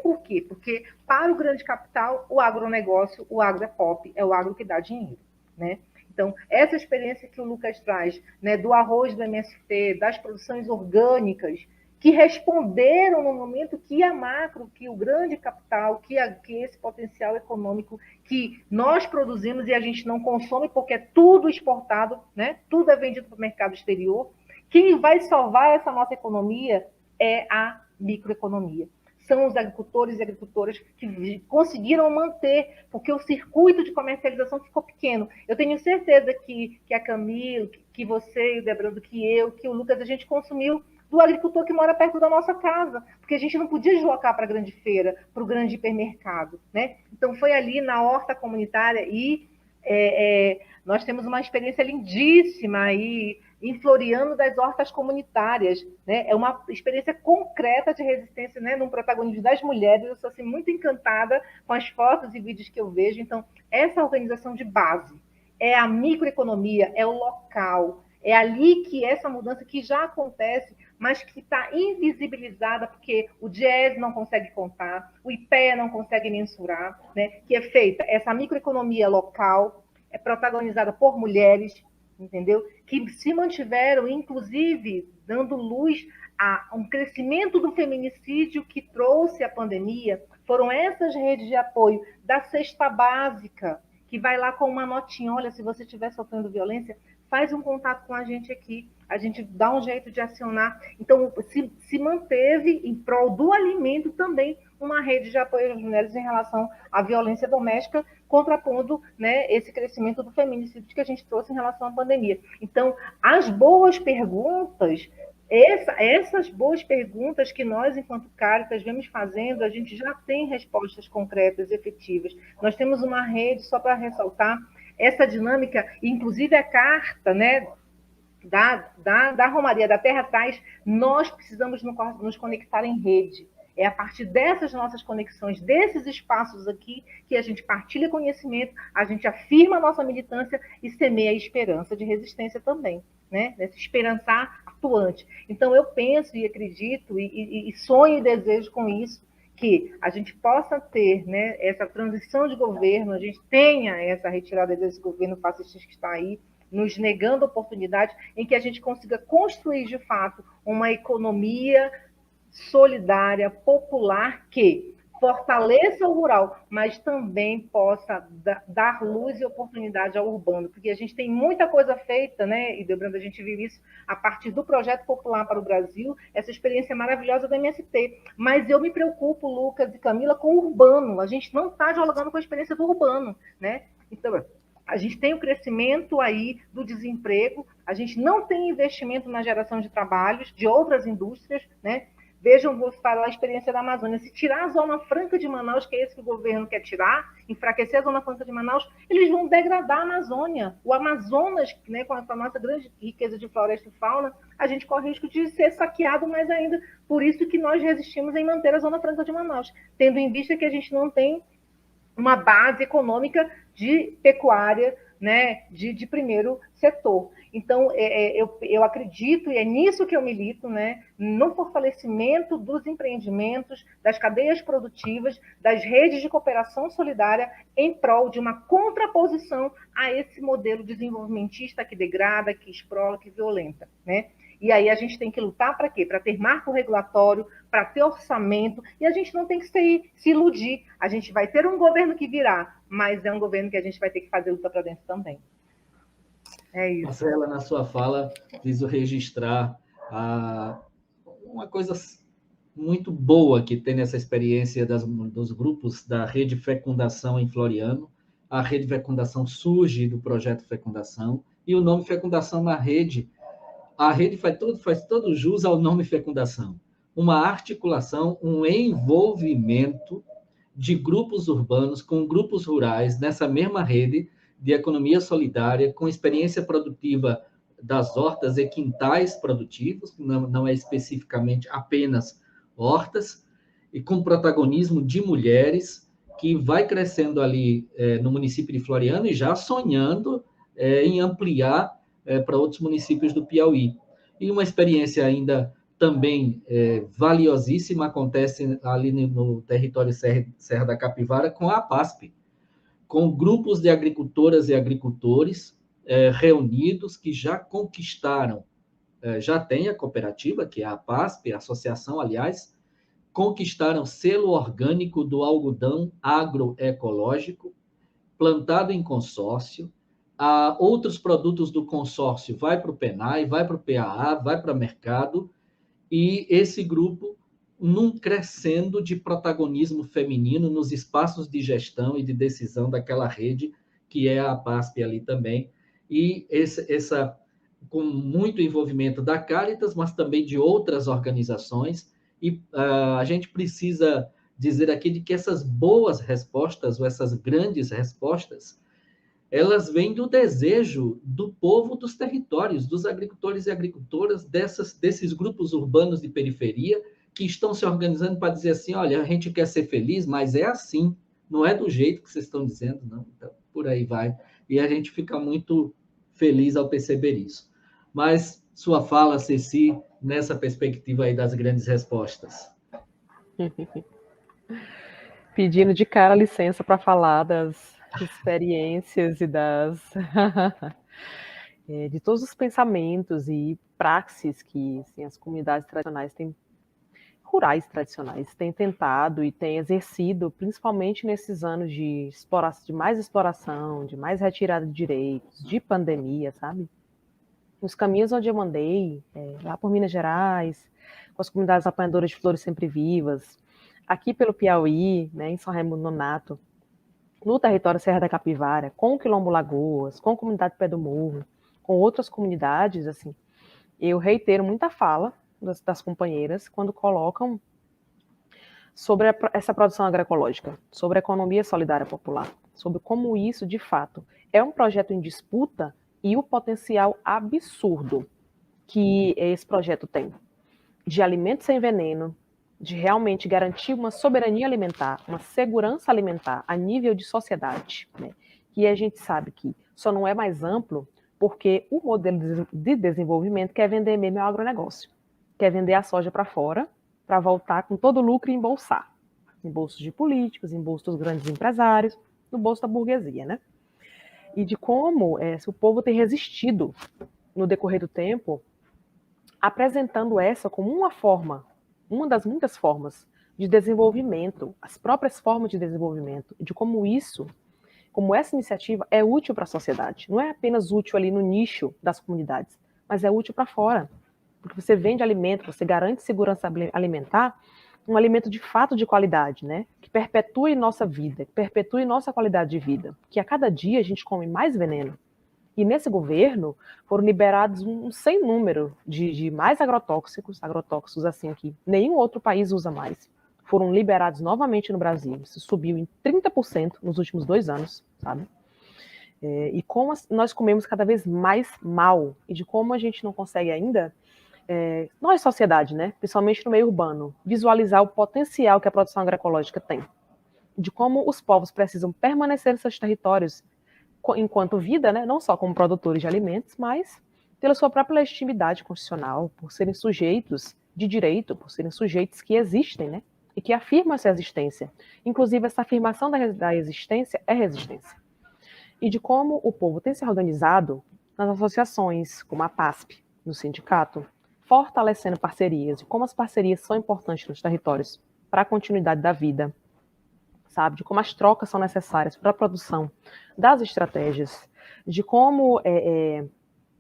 por quê? Porque para o grande capital, o agronegócio, o agro é pop, é o agro que dá dinheiro. Né? Então, essa experiência que o Lucas traz, né, do arroz do MST, das produções orgânicas, que responderam no momento que a macro, que o grande capital, que esse potencial econômico que nós produzimos e a gente não consome porque é tudo exportado, né? Tudo é vendido para o mercado exterior. Quem vai salvar essa nossa economia é a microeconomia. São os agricultores e agricultoras que conseguiram manter, porque o circuito de comercialização ficou pequeno. Eu tenho certeza que a Camila, que você, o Debrando, que eu, que o Lucas, a gente consumiu do agricultor que mora perto da nossa casa, porque a gente não podia deslocar para a grande feira, para o grande hipermercado. Né? Então, foi ali na horta comunitária e nós temos uma experiência lindíssima aí em Floriano das hortas comunitárias. Né? É uma experiência concreta de resistência, né? Num protagonismo das mulheres. Eu sou assim, muito encantada com as fotos e vídeos que eu vejo. Então, essa organização de base é a microeconomia, é o local, é ali que essa mudança que já acontece, mas que está invisibilizada porque o Diese não consegue contar, o IPEA não consegue mensurar, né? Que é feita essa microeconomia local, é protagonizada por mulheres, entendeu? Que se mantiveram, inclusive, dando luz a um crescimento do feminicídio que trouxe a pandemia. Foram essas redes de apoio da cesta básica, que vai lá com uma notinha, olha, se você estiver sofrendo violência, faz um contato com a gente aqui, a gente dá um jeito de acionar. Então, se manteve em prol do alimento também uma rede de apoio às mulheres em relação à violência doméstica, contrapondo, né, esse crescimento do feminicídio que a gente trouxe em relação à pandemia. Então, as boas perguntas, essas boas perguntas que nós, enquanto Caritas, vemos fazendo, a gente já tem respostas concretas, efetivas. Nós temos uma rede, só para ressaltar, essa dinâmica, inclusive a carta, né, da Romaria da Terra traz, nós precisamos nos conectar em rede. É a partir dessas nossas conexões, desses espaços aqui, que a gente partilha conhecimento, a gente afirma a nossa militância e semeia a esperança de resistência também, né? Nesse esperançar atuante. Então, eu penso e acredito, e sonho e desejo com isso, que a gente possa ter, né, essa transição de governo, a gente tenha essa retirada desse governo fascista que está aí, nos negando oportunidades, em que a gente consiga construir, de fato, uma economia solidária, popular, que fortaleça o rural, mas também possa dar luz e oportunidade ao urbano, porque a gente tem muita coisa feita, né? E, Debrando, a gente vive isso a partir do Projeto Popular para o Brasil, essa experiência maravilhosa do MST. Mas eu me preocupo, Lucas e Camila, com o urbano. A gente não está dialogando com a experiência do urbano, né? Então, a gente tem o crescimento aí do desemprego, a gente não tem investimento na geração de trabalhos de outras indústrias, né? Vejam, vou falar a experiência da Amazônia. Se tirar a Zona Franca de Manaus, que é esse que o governo quer tirar, enfraquecer a Zona Franca de Manaus, eles vão degradar a Amazônia. O Amazonas, né, com a nossa grande riqueza de floresta e fauna, a gente corre risco de ser saqueado mais ainda. Por isso que nós resistimos em manter a Zona Franca de Manaus, tendo em vista que a gente não tem uma base econômica de pecuária, né, de primeiro setor. Então, eu acredito, e é nisso que eu milito, né, no fortalecimento dos empreendimentos, das cadeias produtivas, das redes de cooperação solidária, em prol de uma contraposição a esse modelo desenvolvimentista que degrada, que exprola, que violenta, né? E aí a gente tem que lutar para quê? Para ter marco regulatório, para ter orçamento, e a gente não tem que se iludir. A gente vai ter um governo que virá, mas é um governo que a gente vai ter que fazer luta para dentro também. É isso.
Marcela, na sua fala, preciso registrar uma coisa muito boa que tem nessa experiência dos grupos da Rede Fecundação em Floriano. A Rede Fecundação surge do projeto Fecundação, e o nome Fecundação na rede, a rede faz todo jus ao nome Fecundação. Uma articulação, um envolvimento de grupos urbanos com grupos rurais nessa mesma rede de economia solidária, com experiência produtiva das hortas e quintais produtivos, não é especificamente apenas hortas, e com protagonismo de mulheres, que vai crescendo ali no município de Floriano e já sonhando em ampliar para outros municípios do Piauí. E uma experiência ainda também valiosíssima acontece ali no território Serra da Capivara com a APASP, com grupos de agricultoras e agricultores reunidos que já conquistaram, já tem a cooperativa, que é a APASP, a associação, aliás, conquistaram selo orgânico do algodão agroecológico, plantado em consórcio. Outros produtos do consórcio vai para o PENAI, vai para o PAA, vai para o mercado, e esse grupo num crescendo de protagonismo feminino nos espaços de gestão e de decisão daquela rede, que é a APASP ali também, e com muito envolvimento da Caritas, mas também de outras organizações, e a gente precisa dizer aqui de que essas boas respostas, ou essas grandes respostas, elas vêm do desejo do povo dos territórios, dos agricultores e agricultoras, desses grupos urbanos de periferia, que estão se organizando para dizer assim, olha, a gente quer ser feliz, mas é assim, não é do jeito que vocês estão dizendo, não. Então, por aí vai. E a gente fica muito feliz ao perceber isso. Mas sua fala, Ceci, nessa perspectiva aí das grandes respostas.
Pedindo de cara licença para falar das experiências e de todos os pensamentos e praxis que assim, as comunidades tradicionais rurais tradicionais têm tentado e têm exercido, principalmente nesses anos de mais exploração, de mais retirada de direitos, de pandemia, sabe? Nos caminhos onde eu andei, lá por Minas Gerais, com as comunidades apanhadoras de flores sempre vivas, aqui pelo Piauí, né, em São Raimundo Nonato, no território Serra da Capivara, com o Quilombo Lagoas, com a comunidade Pé do Morro, com outras comunidades, assim, eu reitero muita fala das companheiras quando colocam sobre essa produção agroecológica, sobre a economia solidária popular, sobre como isso, de fato, é um projeto em disputa e o potencial absurdo que esse projeto tem de alimentos sem veneno, de realmente garantir uma soberania alimentar, uma segurança alimentar a nível de sociedade, né? E a gente sabe que só não é mais amplo porque o modelo de desenvolvimento quer vender mesmo o agronegócio, quer vender a soja para fora, para voltar com todo o lucro e embolsar, em bolsos de políticos, em bolsos dos grandes empresários, no bolso da burguesia, né? E de como o povo tem resistido no decorrer do tempo, apresentando essa como uma das muitas formas de desenvolvimento, as próprias formas de desenvolvimento, de como essa iniciativa é útil para a sociedade. Não é apenas útil ali no nicho das comunidades, mas é útil para fora. Porque você vende alimento, você garante segurança alimentar, um alimento de fato de qualidade, né? Que perpetue nossa vida, que perpetue nossa qualidade de vida. Que a cada dia a gente come mais veneno. E nesse governo foram liberados um sem número de mais agrotóxicos assim que nenhum outro país usa mais. Foram liberados novamente no Brasil. Isso subiu em 30% nos últimos 2 anos, sabe? E como nós comemos cada vez mais mal e de como a gente não consegue ainda, nós, sociedade, né, principalmente no meio urbano, visualizar o potencial que a produção agroecológica tem. de como os povos precisam permanecer em seus territórios enquanto vida, né, não só como produtores de alimentos, mas pela sua própria legitimidade constitucional, por serem sujeitos de direito, por serem sujeitos que existem, né, e que afirmam essa existência. Inclusive, essa afirmação da existência é resistência. E de como o povo tem se organizado nas associações, como a PASP, no sindicato, fortalecendo parcerias, e como as parcerias são importantes nos territórios para a continuidade da vida, sabe? De como as trocas são necessárias para a produção das estratégias, de como,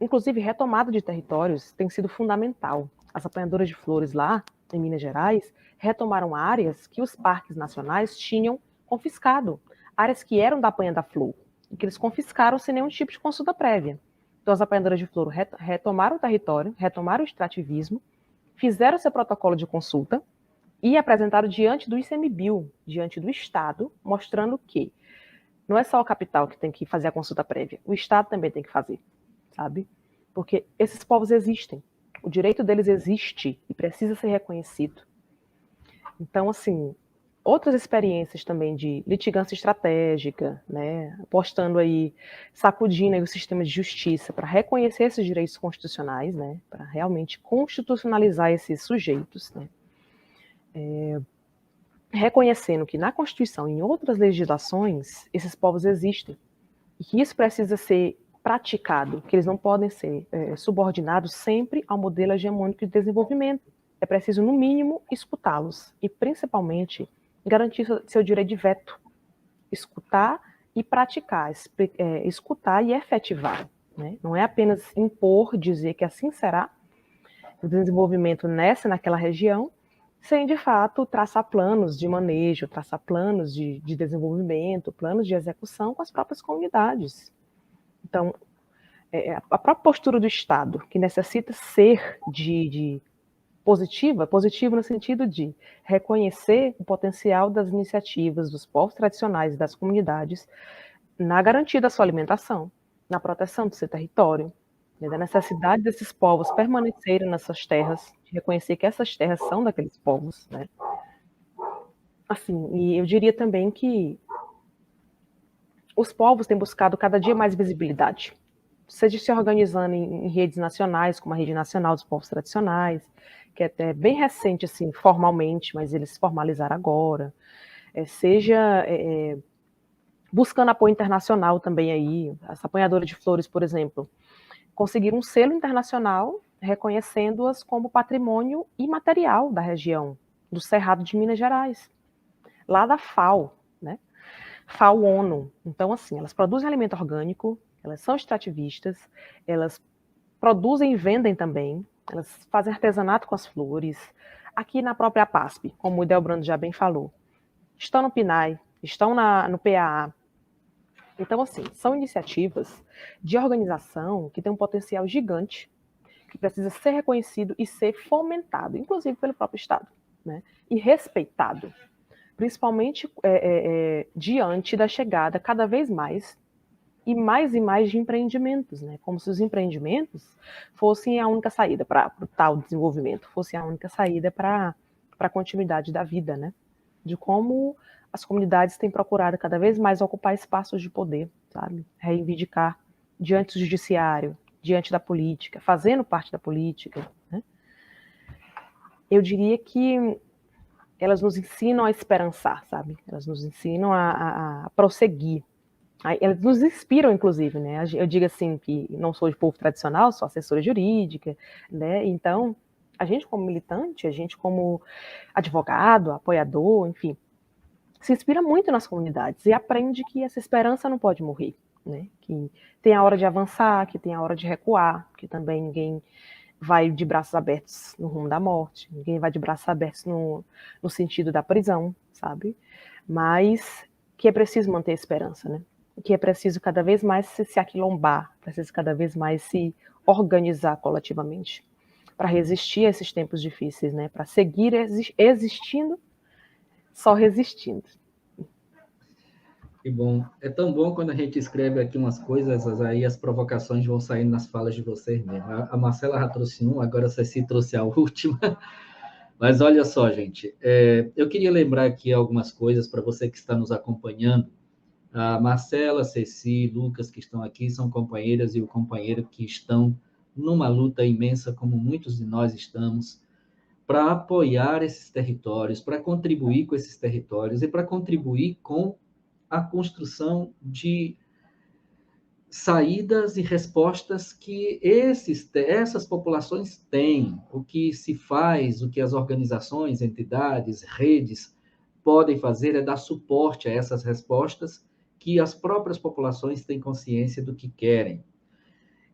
inclusive, retomada de territórios tem sido fundamental. As apanhadoras de flores lá, em Minas Gerais, retomaram áreas que os parques nacionais tinham confiscado, áreas que eram da apanha da flor, e que eles confiscaram sem nenhum tipo de consulta prévia. Então, as apanhadoras de flor retomaram o território, retomaram o extrativismo, fizeram seu protocolo de consulta e apresentaram diante do ICMBio, diante do Estado, mostrando que não é só o capital que tem que fazer a consulta prévia, o Estado também tem que fazer, sabe? Porque esses povos existem, o direito deles existe e precisa ser reconhecido. Então, assim, outras experiências também de litigância estratégica, né, apostando aí, sacudindo aí o sistema de justiça para reconhecer esses direitos constitucionais, né, para realmente constitucionalizar esses sujeitos, né, reconhecendo que na Constituição e em outras legislações esses povos existem e que isso precisa ser praticado, que eles não podem ser subordinados sempre ao modelo hegemônico de desenvolvimento. É preciso, no mínimo, escutá-los e, principalmente, garantir seu direito de veto, escutar e praticar, escutar e efetivar. Né? Não é apenas impor, dizer que assim será o desenvolvimento nessa e naquela região, sem, de fato, traçar planos de manejo, traçar planos de desenvolvimento, planos de execução com as próprias comunidades. Então, a própria postura do Estado, que necessita ser positiva no sentido de reconhecer o potencial das iniciativas dos povos tradicionais e das comunidades na garantia da sua alimentação, na proteção do seu território, né, da necessidade desses povos permanecerem nessas terras, de reconhecer que essas terras são daqueles povos, né? Assim, e eu diria também que os povos têm buscado cada dia mais visibilidade, seja se organizando em redes nacionais, como a Rede Nacional dos Povos Tradicionais, que é até bem recente, assim, formalmente, mas eles se formalizaram agora, seja buscando apoio internacional também aí, essa apanhadora de flores, por exemplo, conseguiram um selo internacional reconhecendo-as como patrimônio imaterial da região, do Cerrado de Minas Gerais, lá da FAO, né? FAO-ONU. Então, assim, elas produzem alimento orgânico, elas são extrativistas, elas produzem e vendem também, elas fazem artesanato com as flores, aqui na própria PASP, como o Delbrando já bem falou. Estão no PNAE, estão no PAA. Então, assim, são iniciativas de organização que têm um potencial gigante, que precisa ser reconhecido e ser fomentado, inclusive pelo próprio Estado, né? E respeitado, principalmente diante da chegada cada vez mais e mais de empreendimentos, né? Como se os empreendimentos fossem a única saída para o tal desenvolvimento, fossem a única saída para a continuidade da vida, né? De como as comunidades têm procurado cada vez mais ocupar espaços de poder, sabe? Reivindicar diante do judiciário, diante da política, fazendo parte da política, né? Eu diria que elas nos ensinam a esperançar, sabe? Elas nos ensinam a prosseguir. Elas nos inspiram, inclusive, né? Eu digo assim que não sou de povo tradicional, sou assessora jurídica, né? Então, a gente como militante, a gente como advogado, apoiador, enfim, se inspira muito nas comunidades e aprende que essa esperança não pode morrer, né? Que tem a hora de avançar, que tem a hora de recuar, que também ninguém vai de braços abertos no rumo da morte, ninguém vai de braços abertos no sentido da prisão, sabe? Mas que é preciso manter a esperança, né? Que é preciso cada vez mais se aquilombar, preciso cada vez mais se organizar coletivamente para resistir a esses tempos difíceis, né? Para seguir existindo, só resistindo.
Que bom. É tão bom quando a gente escreve aqui umas coisas, aí as provocações vão saindo nas falas de vocês mesmo. A Marcela já trouxe um, agora a Ceci trouxe a última. Mas olha só, gente, eu queria lembrar aqui algumas coisas para você que está nos acompanhando. A Marcela, Ceci, Lucas, que estão aqui, são companheiras e o companheiro que estão numa luta imensa, como muitos de nós estamos, para apoiar esses territórios, para contribuir com esses territórios e para contribuir com a construção de saídas e respostas que essas populações têm. O que se faz, o que as organizações, entidades, redes podem fazer é dar suporte a essas respostas que as próprias populações têm consciência do que querem.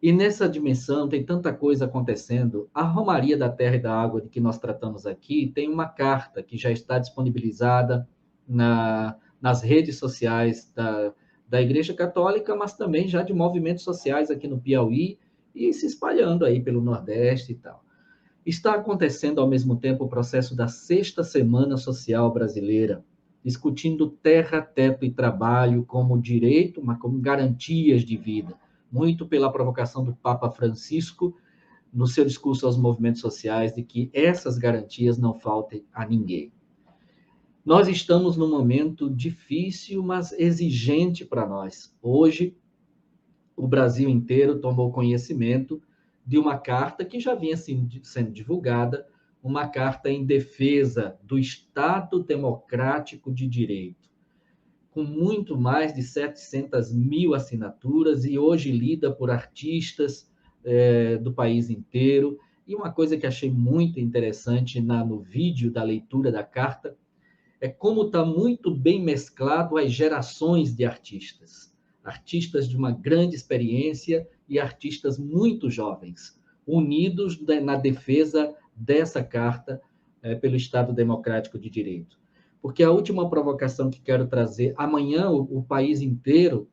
E nessa dimensão tem tanta coisa acontecendo. A Romaria da Terra e da Água, de que nós tratamos aqui, tem uma carta que já está disponibilizada nas redes sociais da Igreja Católica, mas também já de movimentos sociais aqui no Piauí e se espalhando aí pelo Nordeste e tal. Está acontecendo ao mesmo tempo o processo da Sexta Semana Social Brasileira, discutindo terra, teto e trabalho como direito, mas como garantias de vida, muito pela provocação do Papa Francisco no seu discurso aos movimentos sociais de que essas garantias não faltem a ninguém. Nós estamos num momento difícil, mas exigente para nós. Hoje, o Brasil inteiro tomou conhecimento de uma carta que já vinha sendo divulgada, uma carta em defesa do Estado Democrático de Direito, com muito mais de 700 mil assinaturas e hoje lida por artistas do país inteiro. E uma coisa que achei muito interessante no vídeo da leitura da carta é como está muito bem mesclado as gerações de artistas. Artistas de uma grande experiência e artistas muito jovens, unidos na defesa dessa carta pelo Estado Democrático de Direito. Porque a última provocação que quero trazer, amanhã o país inteiro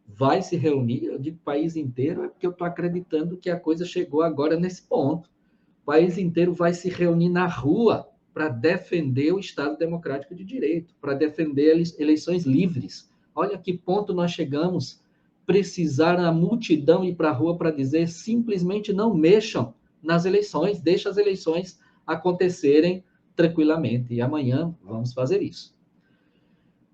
vai se reunir, eu digo país inteiro é porque eu estou acreditando que a coisa chegou agora nesse ponto. O país inteiro vai se reunir na rua para defender o Estado Democrático de Direito, para defender eleições livres. Olha que ponto nós chegamos, precisar a multidão ir para a rua para dizer simplesmente não mexam nas eleições, deixa as eleições acontecerem tranquilamente. E amanhã vamos fazer isso.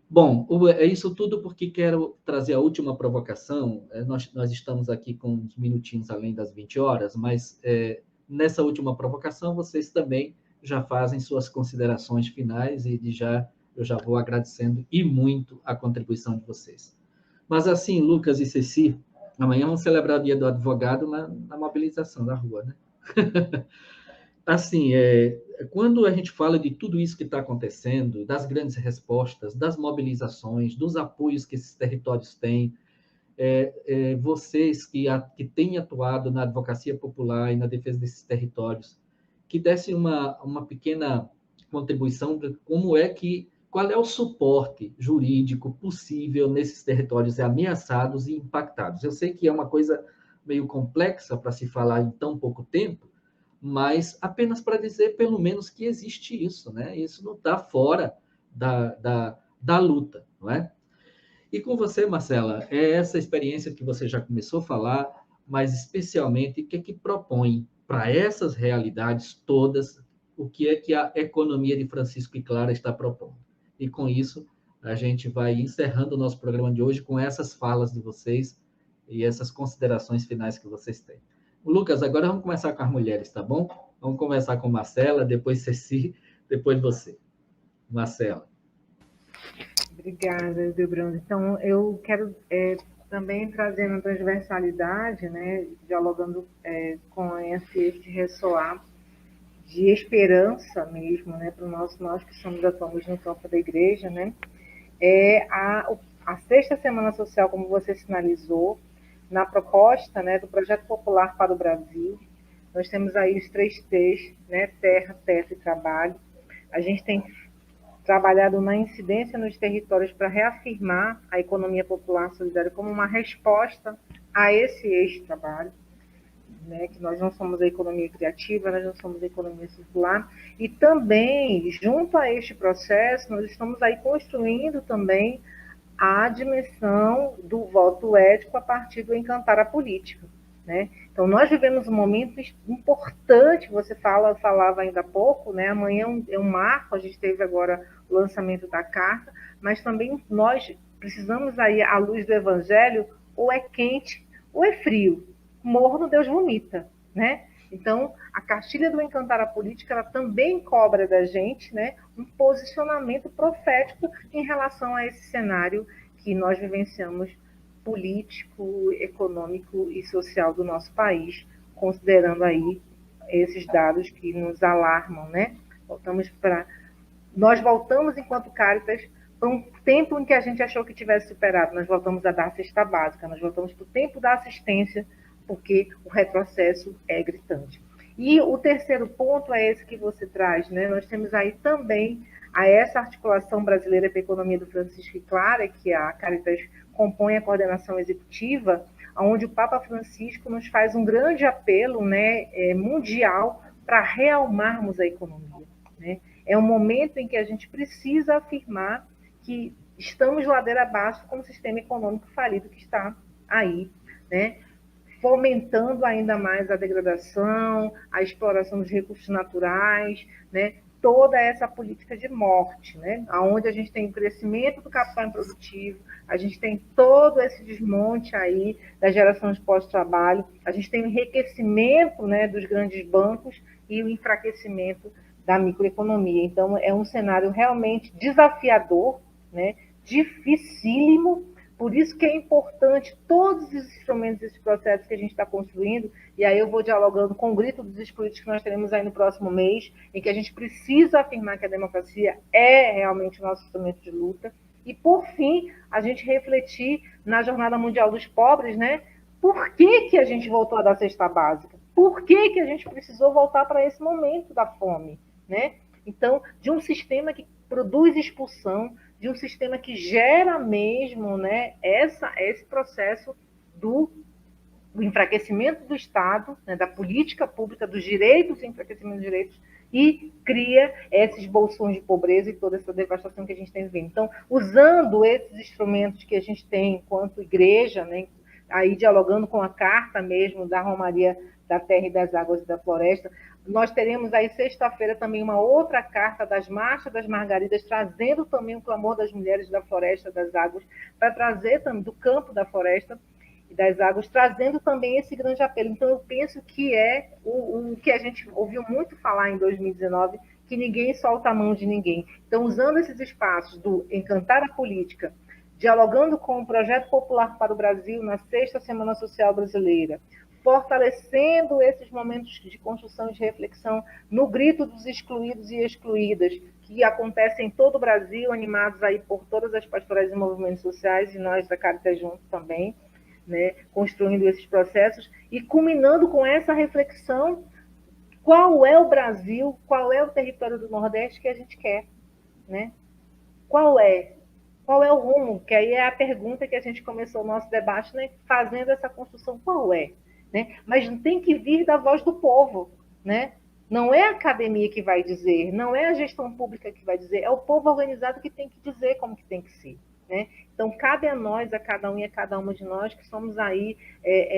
Bom, é isso tudo porque quero trazer a última provocação. Nós estamos aqui com uns minutinhos além das 20 horas, mas nessa última provocação vocês também já fazem suas considerações finais e eu já vou agradecendo e muito a contribuição de vocês. Mas assim, Lucas e Ceci, amanhã vamos celebrar o Dia do Advogado na mobilização da rua, né? Assim, quando a gente fala de tudo isso que está acontecendo, das grandes respostas, das mobilizações, dos apoios que esses territórios têm, vocês que têm atuado na advocacia popular e na defesa desses territórios, que dessem uma pequena contribuição de qual é o suporte jurídico possível nesses territórios ameaçados e impactados. Eu sei que é uma coisa meio complexa para se falar em tão pouco tempo, mas apenas para dizer, pelo menos, que existe isso, né? Isso não está fora da luta, não é? E com você, Marcela, é essa experiência que você já começou a falar, mas especialmente o que propõe para essas realidades todas, o que é que a economia de Francisco e Clara está propondo. E com isso, a gente vai encerrando o nosso programa de hoje com essas falas de vocês e essas considerações finais que vocês têm. Lucas, agora vamos começar com as mulheres, tá bom? Vamos começar com Marcela, depois Ceci, depois você. Marcela.
Obrigada, Delbrando. Então, eu quero também trazer uma transversalidade, né, dialogando com esse ressoar de esperança mesmo, né, para nós que atuamos no campo da igreja, né, a Sexta Semana Social, como você sinalizou, na proposta, né, do Projeto Popular para o Brasil. Nós temos aí os 3 T's, né, terra, teto e trabalho. A gente tem trabalhado na incidência nos territórios para reafirmar a economia popular solidária como uma resposta a esse eixo trabalho, né, que nós não somos a economia criativa, nós não somos a economia circular, e também, junto a este processo, nós estamos aí construindo também a dimensão do voto ético a partir do encantar a política, né? Então, nós vivemos um momento importante, você falava ainda há pouco, né? Amanhã é um marco, a gente teve agora o lançamento da carta, mas também nós precisamos aí, à luz do Evangelho, ou é quente ou é frio. Morno, Deus vomita, né? Então, a cartilha do Encantar a Política, ela também cobra da gente, né, um posicionamento profético em relação a esse cenário que nós vivenciamos político, econômico e social do nosso país, considerando aí esses dados que nos alarmam, né? Nós voltamos, enquanto Caritas, para um tempo em que a gente achou que tivesse superado. Nós voltamos a dar a cesta básica, nós voltamos para o tempo da assistência, porque o retrocesso é gritante. E o terceiro ponto é esse que você traz, né? Nós temos aí também essa articulação brasileira para a economia do Francisco e Clara, que a Caritas compõe a coordenação executiva, onde o Papa Francisco nos faz um grande apelo, né, mundial para realmarmos a economia, né? É um momento em que a gente precisa afirmar que estamos ladeira abaixo com o sistema econômico falido que está aí, né? Fomentando ainda mais a degradação, a exploração dos recursos naturais, né? Toda essa política de morte, né? Onde a gente tem o crescimento do capital improdutivo, a gente tem todo esse desmonte aí da geração de pós-trabalho, a gente tem o enriquecimento, né, dos grandes bancos e o enfraquecimento da microeconomia. Então, é um cenário realmente desafiador, né? Dificílimo. Por isso que é importante todos os instrumentos, esses processos que a gente está construindo, e aí eu vou dialogando com o grito dos excluídos que nós teremos aí no próximo mês, em que a gente precisa afirmar que a democracia é realmente o nosso instrumento de luta, e, por fim, a gente refletir na Jornada Mundial dos Pobres, né? Por que a gente voltou a dar cesta básica? Por que a gente precisou voltar para esse momento da fome, né? Então, de um sistema que produz expulsão, de um sistema que gera mesmo, né, esse processo do enfraquecimento do Estado, né, da política pública, dos direitos, enfraquecimento dos direitos, e cria esses bolsões de pobreza e toda essa devastação que a gente tem vindo. Então, usando esses instrumentos que a gente tem enquanto igreja, né, aí dialogando com a carta mesmo da Romaria da Terra e das Águas e da Floresta, nós teremos aí sexta-feira também uma outra carta das Marchas das Margaridas, trazendo também o clamor das mulheres da floresta, das águas, para trazer também do campo da floresta e das águas, trazendo também esse grande apelo. Então, eu penso que é o que a gente ouviu muito falar em 2019, que ninguém solta a mão de ninguém. Então, usando esses espaços do Encantar a Política, dialogando com o Projeto Popular para o Brasil na 6ª Semana Social Brasileira, fortalecendo esses momentos de construção e de reflexão no grito dos excluídos e excluídas, que acontecem em todo o Brasil, animados aí por todas as pastorais e movimentos sociais, e nós da Caritas juntos também, né, construindo esses processos, e culminando com essa reflexão, qual é o Brasil, qual é o território do Nordeste que a gente quer, né? Qual é? Qual é o rumo? Que aí é a pergunta que a gente começou o nosso debate, né, fazendo essa construção, qual é? Né? Mas tem que vir da voz do povo, né? Não é a academia que vai dizer, não é a gestão pública que vai dizer, é o povo organizado que tem que dizer como que tem que ser, né? Então, cabe a nós, a cada um e a cada uma de nós, que somos aí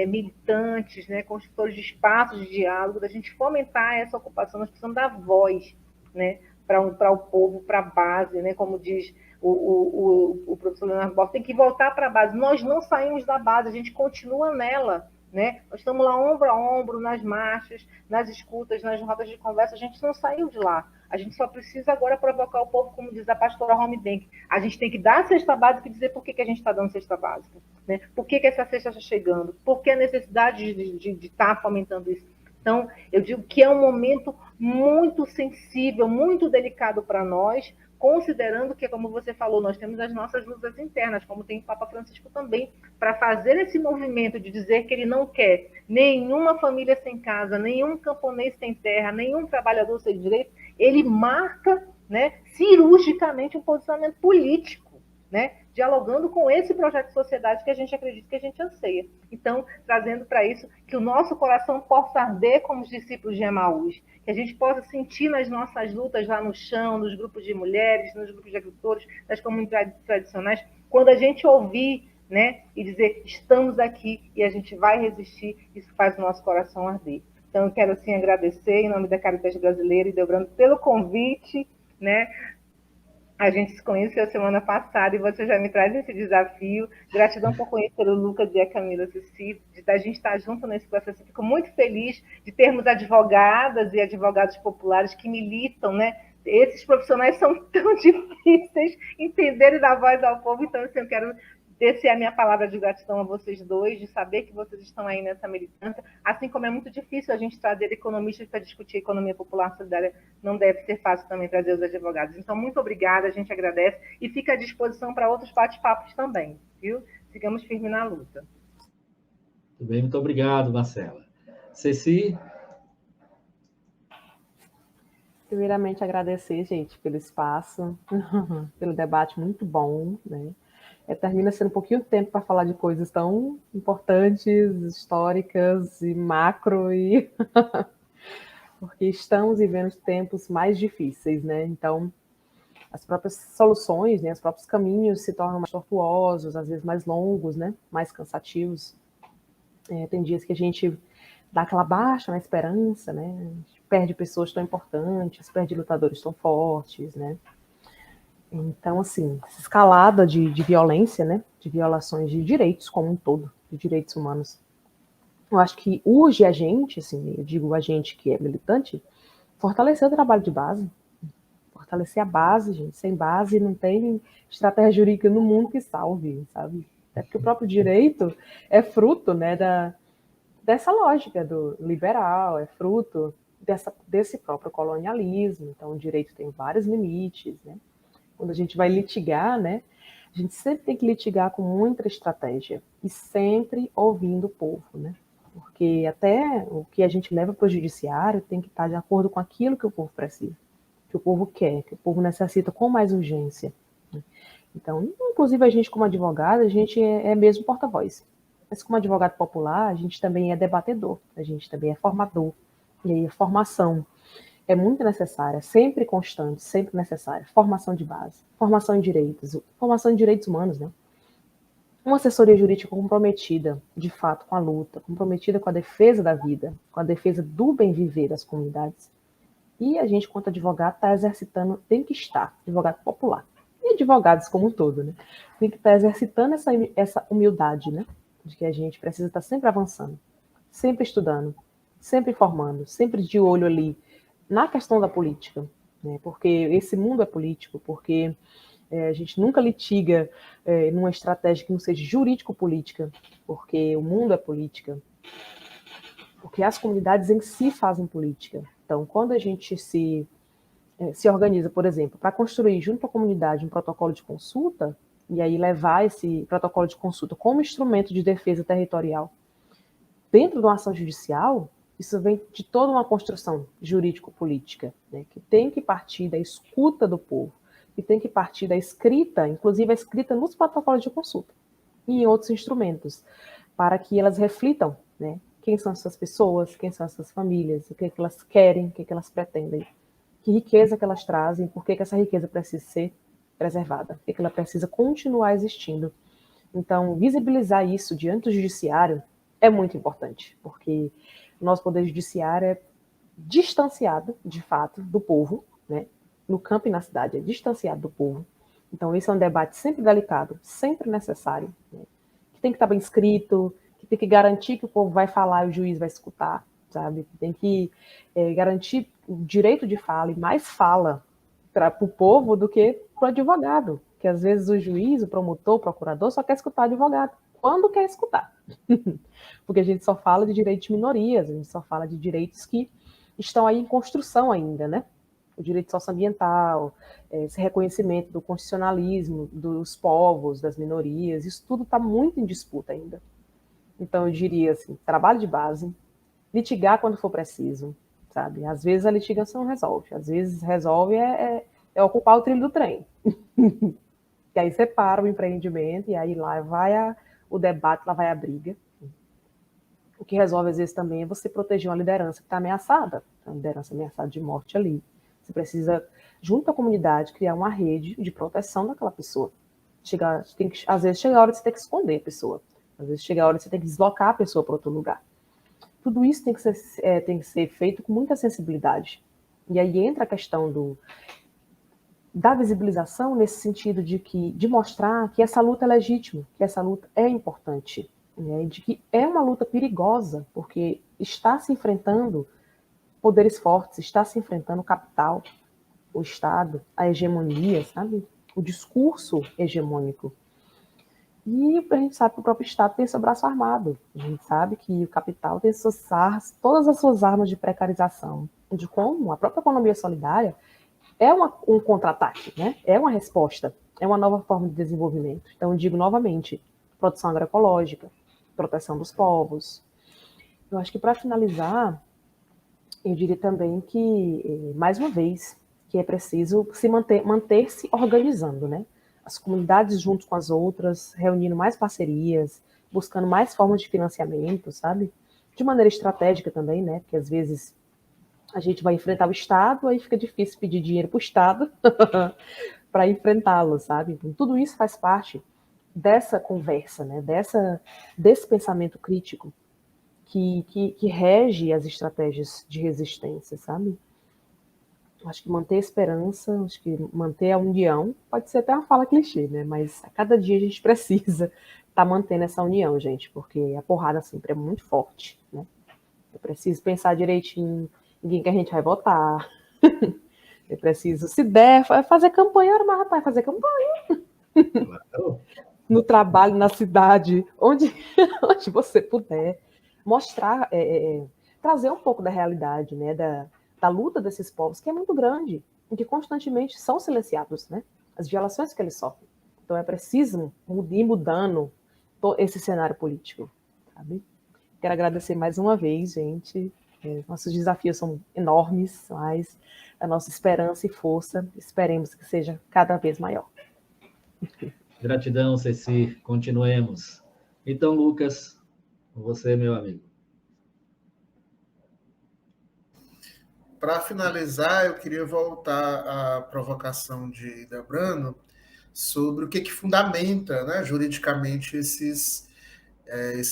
militantes, né, construtores de espaços de diálogo, da gente fomentar essa ocupação. Nós precisamos dar voz, né, para o povo, para a base, né, como diz o professor Leonardo Boff, tem que voltar para a base. Nós não saímos da base, a gente continua nela, né? Nós estamos lá ombro a ombro, nas marchas, nas escutas, nas rodas de conversa, a gente não saiu de lá. A gente só precisa agora provocar o povo, como diz a pastora Romidenk. A gente tem que dar a cesta básica e dizer por que a gente está dando cesta básica, né? Por que essa cesta está chegando? Por que a necessidade de estar fomentando isso? Então, eu digo que é um momento muito sensível, muito delicado para nós, considerando que, como você falou, nós temos as nossas lutas internas, como tem o Papa Francisco também, para fazer esse movimento de dizer que ele não quer nenhuma família sem casa, nenhum camponês sem terra, nenhum trabalhador sem direito. Ele marca, né, cirurgicamente um posicionamento político, né, dialogando com esse projeto de sociedade que a gente acredita, que a gente anseia. Então, trazendo para isso que o nosso coração possa arder como os discípulos de Emaús, que a gente possa sentir nas nossas lutas lá no chão, nos grupos de mulheres, nos grupos de agricultores, das comunidades tradicionais, quando a gente ouvir, né? E dizer que estamos aqui e a gente vai resistir, isso faz o nosso coração arder. Então, eu quero, assim, agradecer, em nome da Caritas Brasileira e Delbrando, pelo convite, né? A gente se conheceu semana passada e você já me traz esse desafio. Gratidão por conhecer o Lucas e a Camila Ceci, da gente estar junto nesse processo. Fico muito feliz de termos advogadas e advogados populares que militam, né? Esses profissionais são tão difíceis entenderem da voz ao povo, então assim, eu quero descer a minha palavra de gratidão a vocês dois, de saber que vocês estão aí nessa militância, assim como é muito difícil a gente trazer economistas para discutir economia popular solidária, não deve ser fácil também trazer os advogados. Então, muito obrigada, a gente agradece e fica à disposição para outros bate-papos também, viu? Sigamos firmes na luta.
Tudo bem, muito obrigado, Marcela. Ceci?
Primeiramente, agradecer, gente, pelo espaço, pelo debate muito bom, né? Termina sendo um pouquinho de tempo para falar de coisas tão importantes, históricas e macro, porque estamos vivendo tempos mais difíceis, né? Então, as próprias soluções, né, os próprios caminhos se tornam mais tortuosos, às vezes mais longos, né, mais cansativos. Tem dias que a gente dá aquela baixa na esperança, né? A gente perde pessoas tão importantes, perde lutadores tão fortes, né? Então, assim, essa escalada de violência, né, de violações de direitos como um todo, de direitos humanos, eu acho que urge a gente, assim, eu digo a gente que é militante, fortalecer o trabalho de base, fortalecer a base, gente. Sem base não tem estratégia jurídica no mundo que salve, sabe? Até porque o próprio direito é fruto, né, dessa lógica do liberal, é fruto desse próprio colonialismo. Então, o direito tem vários limites, né? Quando a gente vai litigar, né, a gente sempre tem que litigar com muita estratégia e sempre ouvindo o povo, né? Porque até o que a gente leva para o judiciário tem que estar de acordo com aquilo que o povo precisa, que o povo quer, que o povo necessita com mais urgência, né? Então, inclusive a gente como advogado, a gente é mesmo porta-voz. Mas como advogado popular, a gente também é debatedor, a gente também é formador. E aí a formação é muito necessária, sempre constante, sempre necessária. Formação de base, formação em direitos humanos, né? Uma assessoria jurídica comprometida, de fato, com a luta, comprometida com a defesa da vida, com a defesa do bem viver das comunidades. E a gente, quanto advogado, está exercitando, tem que estar, advogado popular, e advogados como um todo, né? Tem que estar exercitando essa humildade, né? De que a gente precisa estar sempre avançando, sempre estudando, sempre formando, sempre de olho ali na questão da política, né? Porque esse mundo é político, porque a gente nunca litiga numa estratégia que não seja jurídico-política, porque o mundo é política, porque as comunidades em si fazem política. Então, quando a gente se organiza, por exemplo, para construir junto à comunidade um protocolo de consulta, e aí levar esse protocolo de consulta como instrumento de defesa territorial dentro de uma ação judicial, isso vem de toda uma construção jurídico-política, né, que tem que partir da escuta do povo, que tem que partir da escrita, inclusive a escrita nos protocolos de consulta e em outros instrumentos, para que elas reflitam, né, quem são essas pessoas, quem são essas famílias, o que elas querem, o que elas pretendem, que riqueza que elas trazem, por que essa riqueza precisa ser preservada, por que ela precisa continuar existindo. Então, visibilizar isso diante do judiciário é muito importante, porque o nosso poder judiciário é distanciado, de fato, do povo, né? No campo e na cidade, é distanciado do povo. Então, esse é um debate sempre delicado, sempre necessário, né? Que tem que estar bem escrito, que tem que garantir que o povo vai falar e o juiz vai escutar, sabe? Tem que garantir o direito de fala e mais fala para o povo do que para o advogado, que às vezes o juiz, o promotor, o procurador só quer escutar o advogado, quando quer escutar. Porque a gente só fala de direitos de minorias, a gente só fala de direitos que estão aí em construção ainda, né? O direito socioambiental, esse reconhecimento do constitucionalismo, dos povos, das minorias, isso tudo está muito em disputa ainda. Então, eu diria assim, trabalho de base, litigar quando for preciso, sabe? Às vezes a litigação resolve, às vezes resolve ocupar o trilho do trem. E aí separa o empreendimento e aí lá vai o debate, lá vai a briga. O que resolve às vezes também é você proteger uma liderança que está ameaçada, uma liderança ameaçada de morte ali. Você precisa, junto à comunidade, criar uma rede de proteção daquela pessoa. Às vezes chega a hora de você ter que esconder a pessoa. Às vezes chega a hora de você ter que deslocar a pessoa para outro lugar. Tudo isso tem que ser feito com muita sensibilidade. E aí entra a questão da visibilização nesse sentido de mostrar que essa luta é legítima, que essa luta é importante, né? De que é uma luta perigosa, porque está se enfrentando poderes fortes, está se enfrentando o capital, o Estado, a hegemonia, sabe? O discurso hegemônico. E a gente sabe que o próprio Estado tem seu braço armado. A gente sabe que o capital tem todas as suas armas de precarização, de como a própria economia solidária é um contra-ataque, né? É uma resposta, é uma nova forma de desenvolvimento. Então, eu digo novamente, produção agroecológica, proteção dos povos. Eu acho que, para finalizar, eu diria também que, mais uma vez, que é preciso manter-se organizando, né? As comunidades junto com as outras, reunindo mais parcerias, buscando mais formas de financiamento, sabe? De maneira estratégica também, né? Porque às vezes a gente vai enfrentar o Estado, aí fica difícil pedir dinheiro para o Estado para enfrentá-lo, sabe? Então, tudo isso faz parte dessa conversa, né? Desse pensamento crítico que rege as estratégias de resistência, sabe? Acho que manter a esperança, acho que manter a união, pode ser até uma fala clichê, né? Mas a cada dia a gente precisa estar mantendo essa união, gente, porque a porrada sempre é muito forte, né? É preciso pensar direitinho em quem que a gente vai votar. É preciso, se der, fazer campanha, mas rapaz, fazer campanha.
Claro.
No trabalho, na cidade, onde você puder. Mostrar, trazer um pouco da realidade, né? Da luta desses povos, que é muito grande, e que constantemente são silenciados, né? As violações que eles sofrem. Então é preciso ir mudando esse cenário político, sabe? Quero agradecer mais uma vez, gente. Nossos desafios são enormes, mas a nossa esperança e força, esperemos que seja cada vez maior.
Gratidão, Ceci. Continuemos. Então, Lucas, com você, meu amigo.
Para finalizar, eu queria voltar à provocação de Ildebrando sobre o que fundamenta, né, juridicamente esse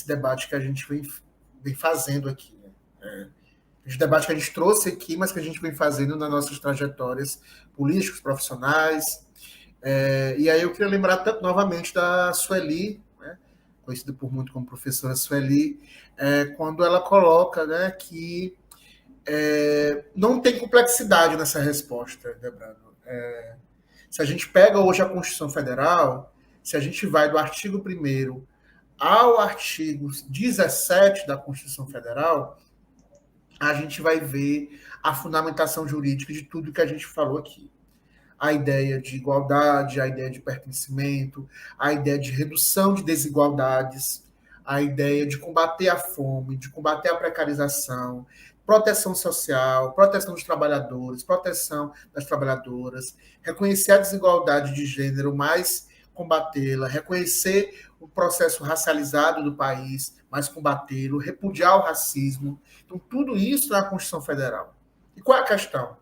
debate que a gente vem fazendo aqui. Né? Esse debate que a gente trouxe aqui, mas que a gente vem fazendo nas nossas trajetórias políticas, profissionais. E aí eu queria lembrar novamente da Sueli, né, conhecida por muito como professora Sueli, quando ela coloca, né, que não tem complexidade nessa resposta, Debrando. Se a gente pega hoje a Constituição Federal, se a gente vai do artigo 1º ao artigo 17 da Constituição Federal, a gente vai ver a fundamentação jurídica de tudo que a gente falou aqui. A ideia de igualdade, a ideia de pertencimento, a ideia de redução de desigualdades, a ideia de combater a fome, de combater a precarização, proteção social, proteção dos trabalhadores, proteção das trabalhadoras, reconhecer a desigualdade de gênero, mas combatê-la, reconhecer o processo racializado do país, mas combatê-lo, repudiar o racismo. Então, tudo isso na Constituição Federal. E qual é a questão?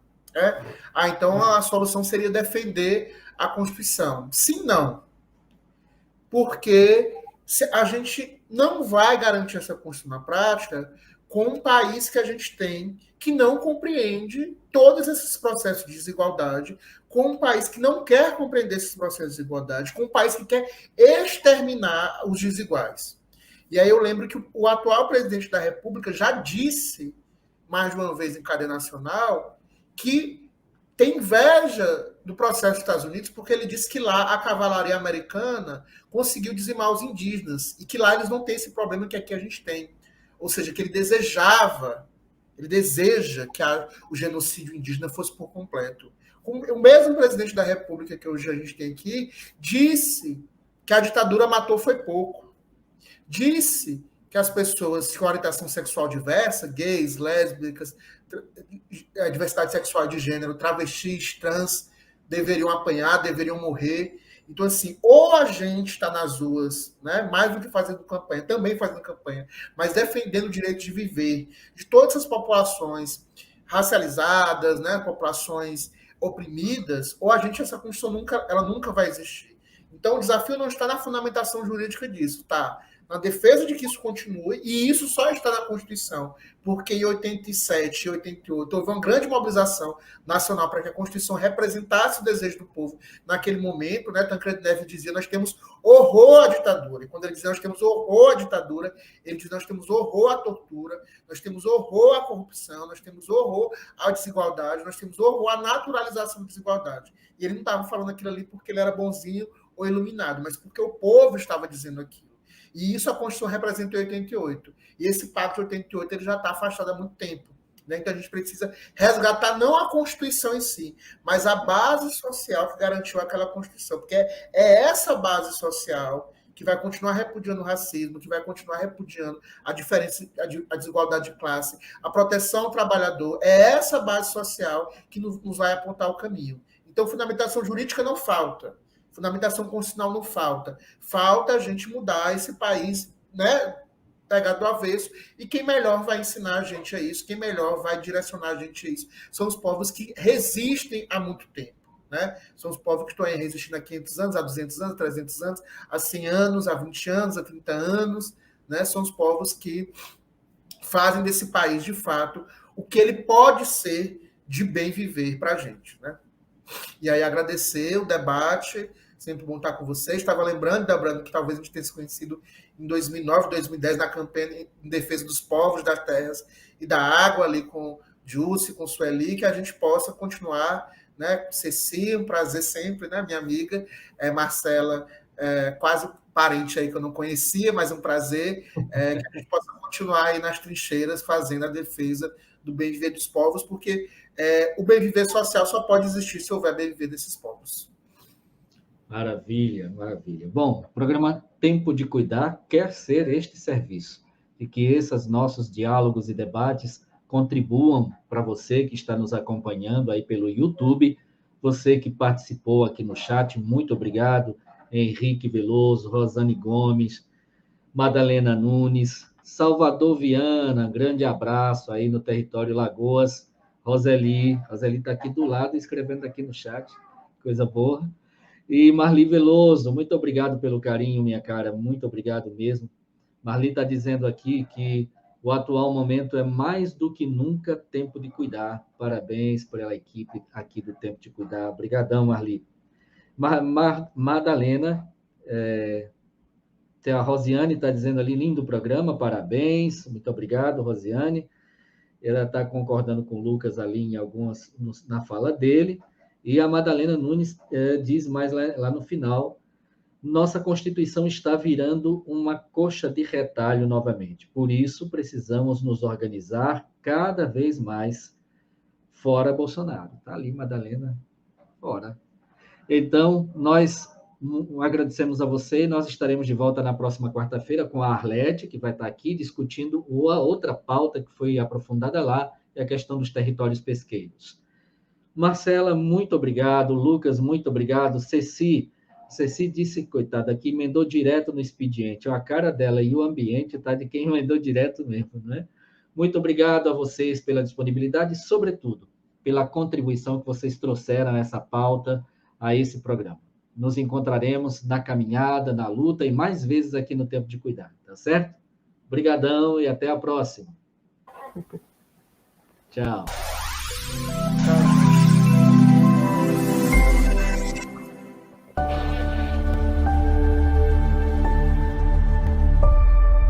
Então a solução seria defender a Constituição. Sim, não. Porque a gente não vai garantir essa Constituição na prática com um país que a gente tem que não compreende todos esses processos de desigualdade, com um país que não quer compreender esses processos de desigualdade, com um país que quer exterminar os desiguais. E aí eu lembro que o atual presidente da República já disse, mais de uma vez em cadeia nacional, que tem inveja do processo dos Estados Unidos, porque ele disse que lá a cavalaria americana conseguiu dizimar os indígenas, e que lá eles não têm esse problema que aqui a gente tem. Ou seja, que ele deseja que o genocídio indígena fosse por completo. O mesmo presidente da República que hoje a gente tem aqui disse que a ditadura matou foi pouco. Disse que as pessoas com orientação sexual diversa, gays, lésbicas, diversidade sexual de gênero, travestis, trans, deveriam apanhar, deveriam morrer. Então, assim, ou a gente está nas ruas, né, mais do que fazendo campanha, também fazendo campanha, mas defendendo o direito de viver de todas essas populações racializadas, né, populações oprimidas, ou essa Constituição nunca vai existir. Então, o desafio não está na fundamentação jurídica disso, está na defesa de que isso continue, e isso só está na Constituição, porque em 87 e 88 houve uma grande mobilização nacional para que a Constituição representasse o desejo do povo naquele momento, né? Tancredo Neves dizia, nós temos horror à ditadura, e quando ele dizia nós temos horror à ditadura, ele diz nós temos horror à tortura, nós temos horror à corrupção, nós temos horror à desigualdade, nós temos horror à naturalização da desigualdade. E ele não estava falando aquilo ali porque ele era bonzinho ou iluminado, mas porque o povo estava dizendo aquilo. E isso a Constituição representa em 88. E esse pacto de 88 ele já está afastado há muito tempo. Né? Então a gente precisa resgatar não a Constituição em si, mas a base social que garantiu aquela Constituição. Porque é essa base social que vai continuar repudiando o racismo, que vai continuar repudiando a diferença, a desigualdade de classe, a proteção ao trabalhador. É essa base social que nos vai apontar o caminho. Então, fundamentação jurídica não falta. Fundamentação constitucional não falta. Falta a gente mudar esse país, né, pegar do avesso, e quem melhor vai ensinar a gente a isso, quem melhor vai direcionar a gente a isso, são os povos que resistem há muito tempo. Né? São os povos que estão aí resistindo há 500 anos, há 200 anos, há 300 anos, há 100 anos, há 20 anos, há 30 anos. Né? São os povos que fazem desse país, de fato, o que ele pode ser de bem viver para a gente. Né? E aí agradecer o debate, sempre bom estar com vocês. Estava lembrando, Debrando, que talvez a gente tenha se conhecido em 2009, 2010, na campanha em defesa dos povos, das terras e da água, ali com Jússi, com Sueli, que a gente possa continuar, né? Ceci, um prazer sempre, né? Minha amiga, Marcela, quase parente aí que eu não conhecia, mas um prazer, que a gente possa continuar aí nas trincheiras fazendo a defesa do bem viver dos povos, porque o bem viver social só pode existir se houver bem viver desses povos.
Maravilha, maravilha. Bom, o programa Tempo de Cuidar quer ser este serviço, e que esses nossos diálogos e debates contribuam para você que está nos acompanhando aí pelo YouTube, você que participou aqui no chat, muito obrigado, Henrique Veloso, Rosane Gomes, Madalena Nunes, Salvador Viana, grande abraço aí no território Lagoas, Roseli está aqui do lado, escrevendo aqui no chat, coisa boa. E Marli Veloso, muito obrigado pelo carinho, minha cara, muito obrigado mesmo. Marli está dizendo aqui que o atual momento é mais do que nunca tempo de cuidar. Parabéns pela equipe aqui do Tempo de Cuidar. Obrigadão, Marli. Madalena, a Rosiane está dizendo ali, lindo programa, parabéns. Muito obrigado, Rosiane. Ela está concordando com o Lucas ali em algumas, na fala dele. E a Madalena Nunes diz mais lá no final, nossa Constituição está virando uma coxa de retalho novamente. Por isso, precisamos nos organizar cada vez mais fora Bolsonaro. Está ali, Madalena, fora. Então, nós agradecemos a você. Nós estaremos de volta na próxima quarta-feira com a Arlete, que vai estar aqui discutindo a outra pauta que foi aprofundada lá, é a questão dos territórios pesqueiros. Marcela, muito obrigado. Lucas, muito obrigado. Ceci disse, coitada, que emendou direto no expediente. A cara dela e o ambiente está de quem emendou direto mesmo, né? Muito obrigado a vocês pela disponibilidade e, sobretudo, pela contribuição que vocês trouxeram a essa pauta, a esse programa. Nos encontraremos na caminhada, na luta e mais vezes aqui no Tempo de Cuidar, tá certo? Obrigadão e até a próxima. Tchau.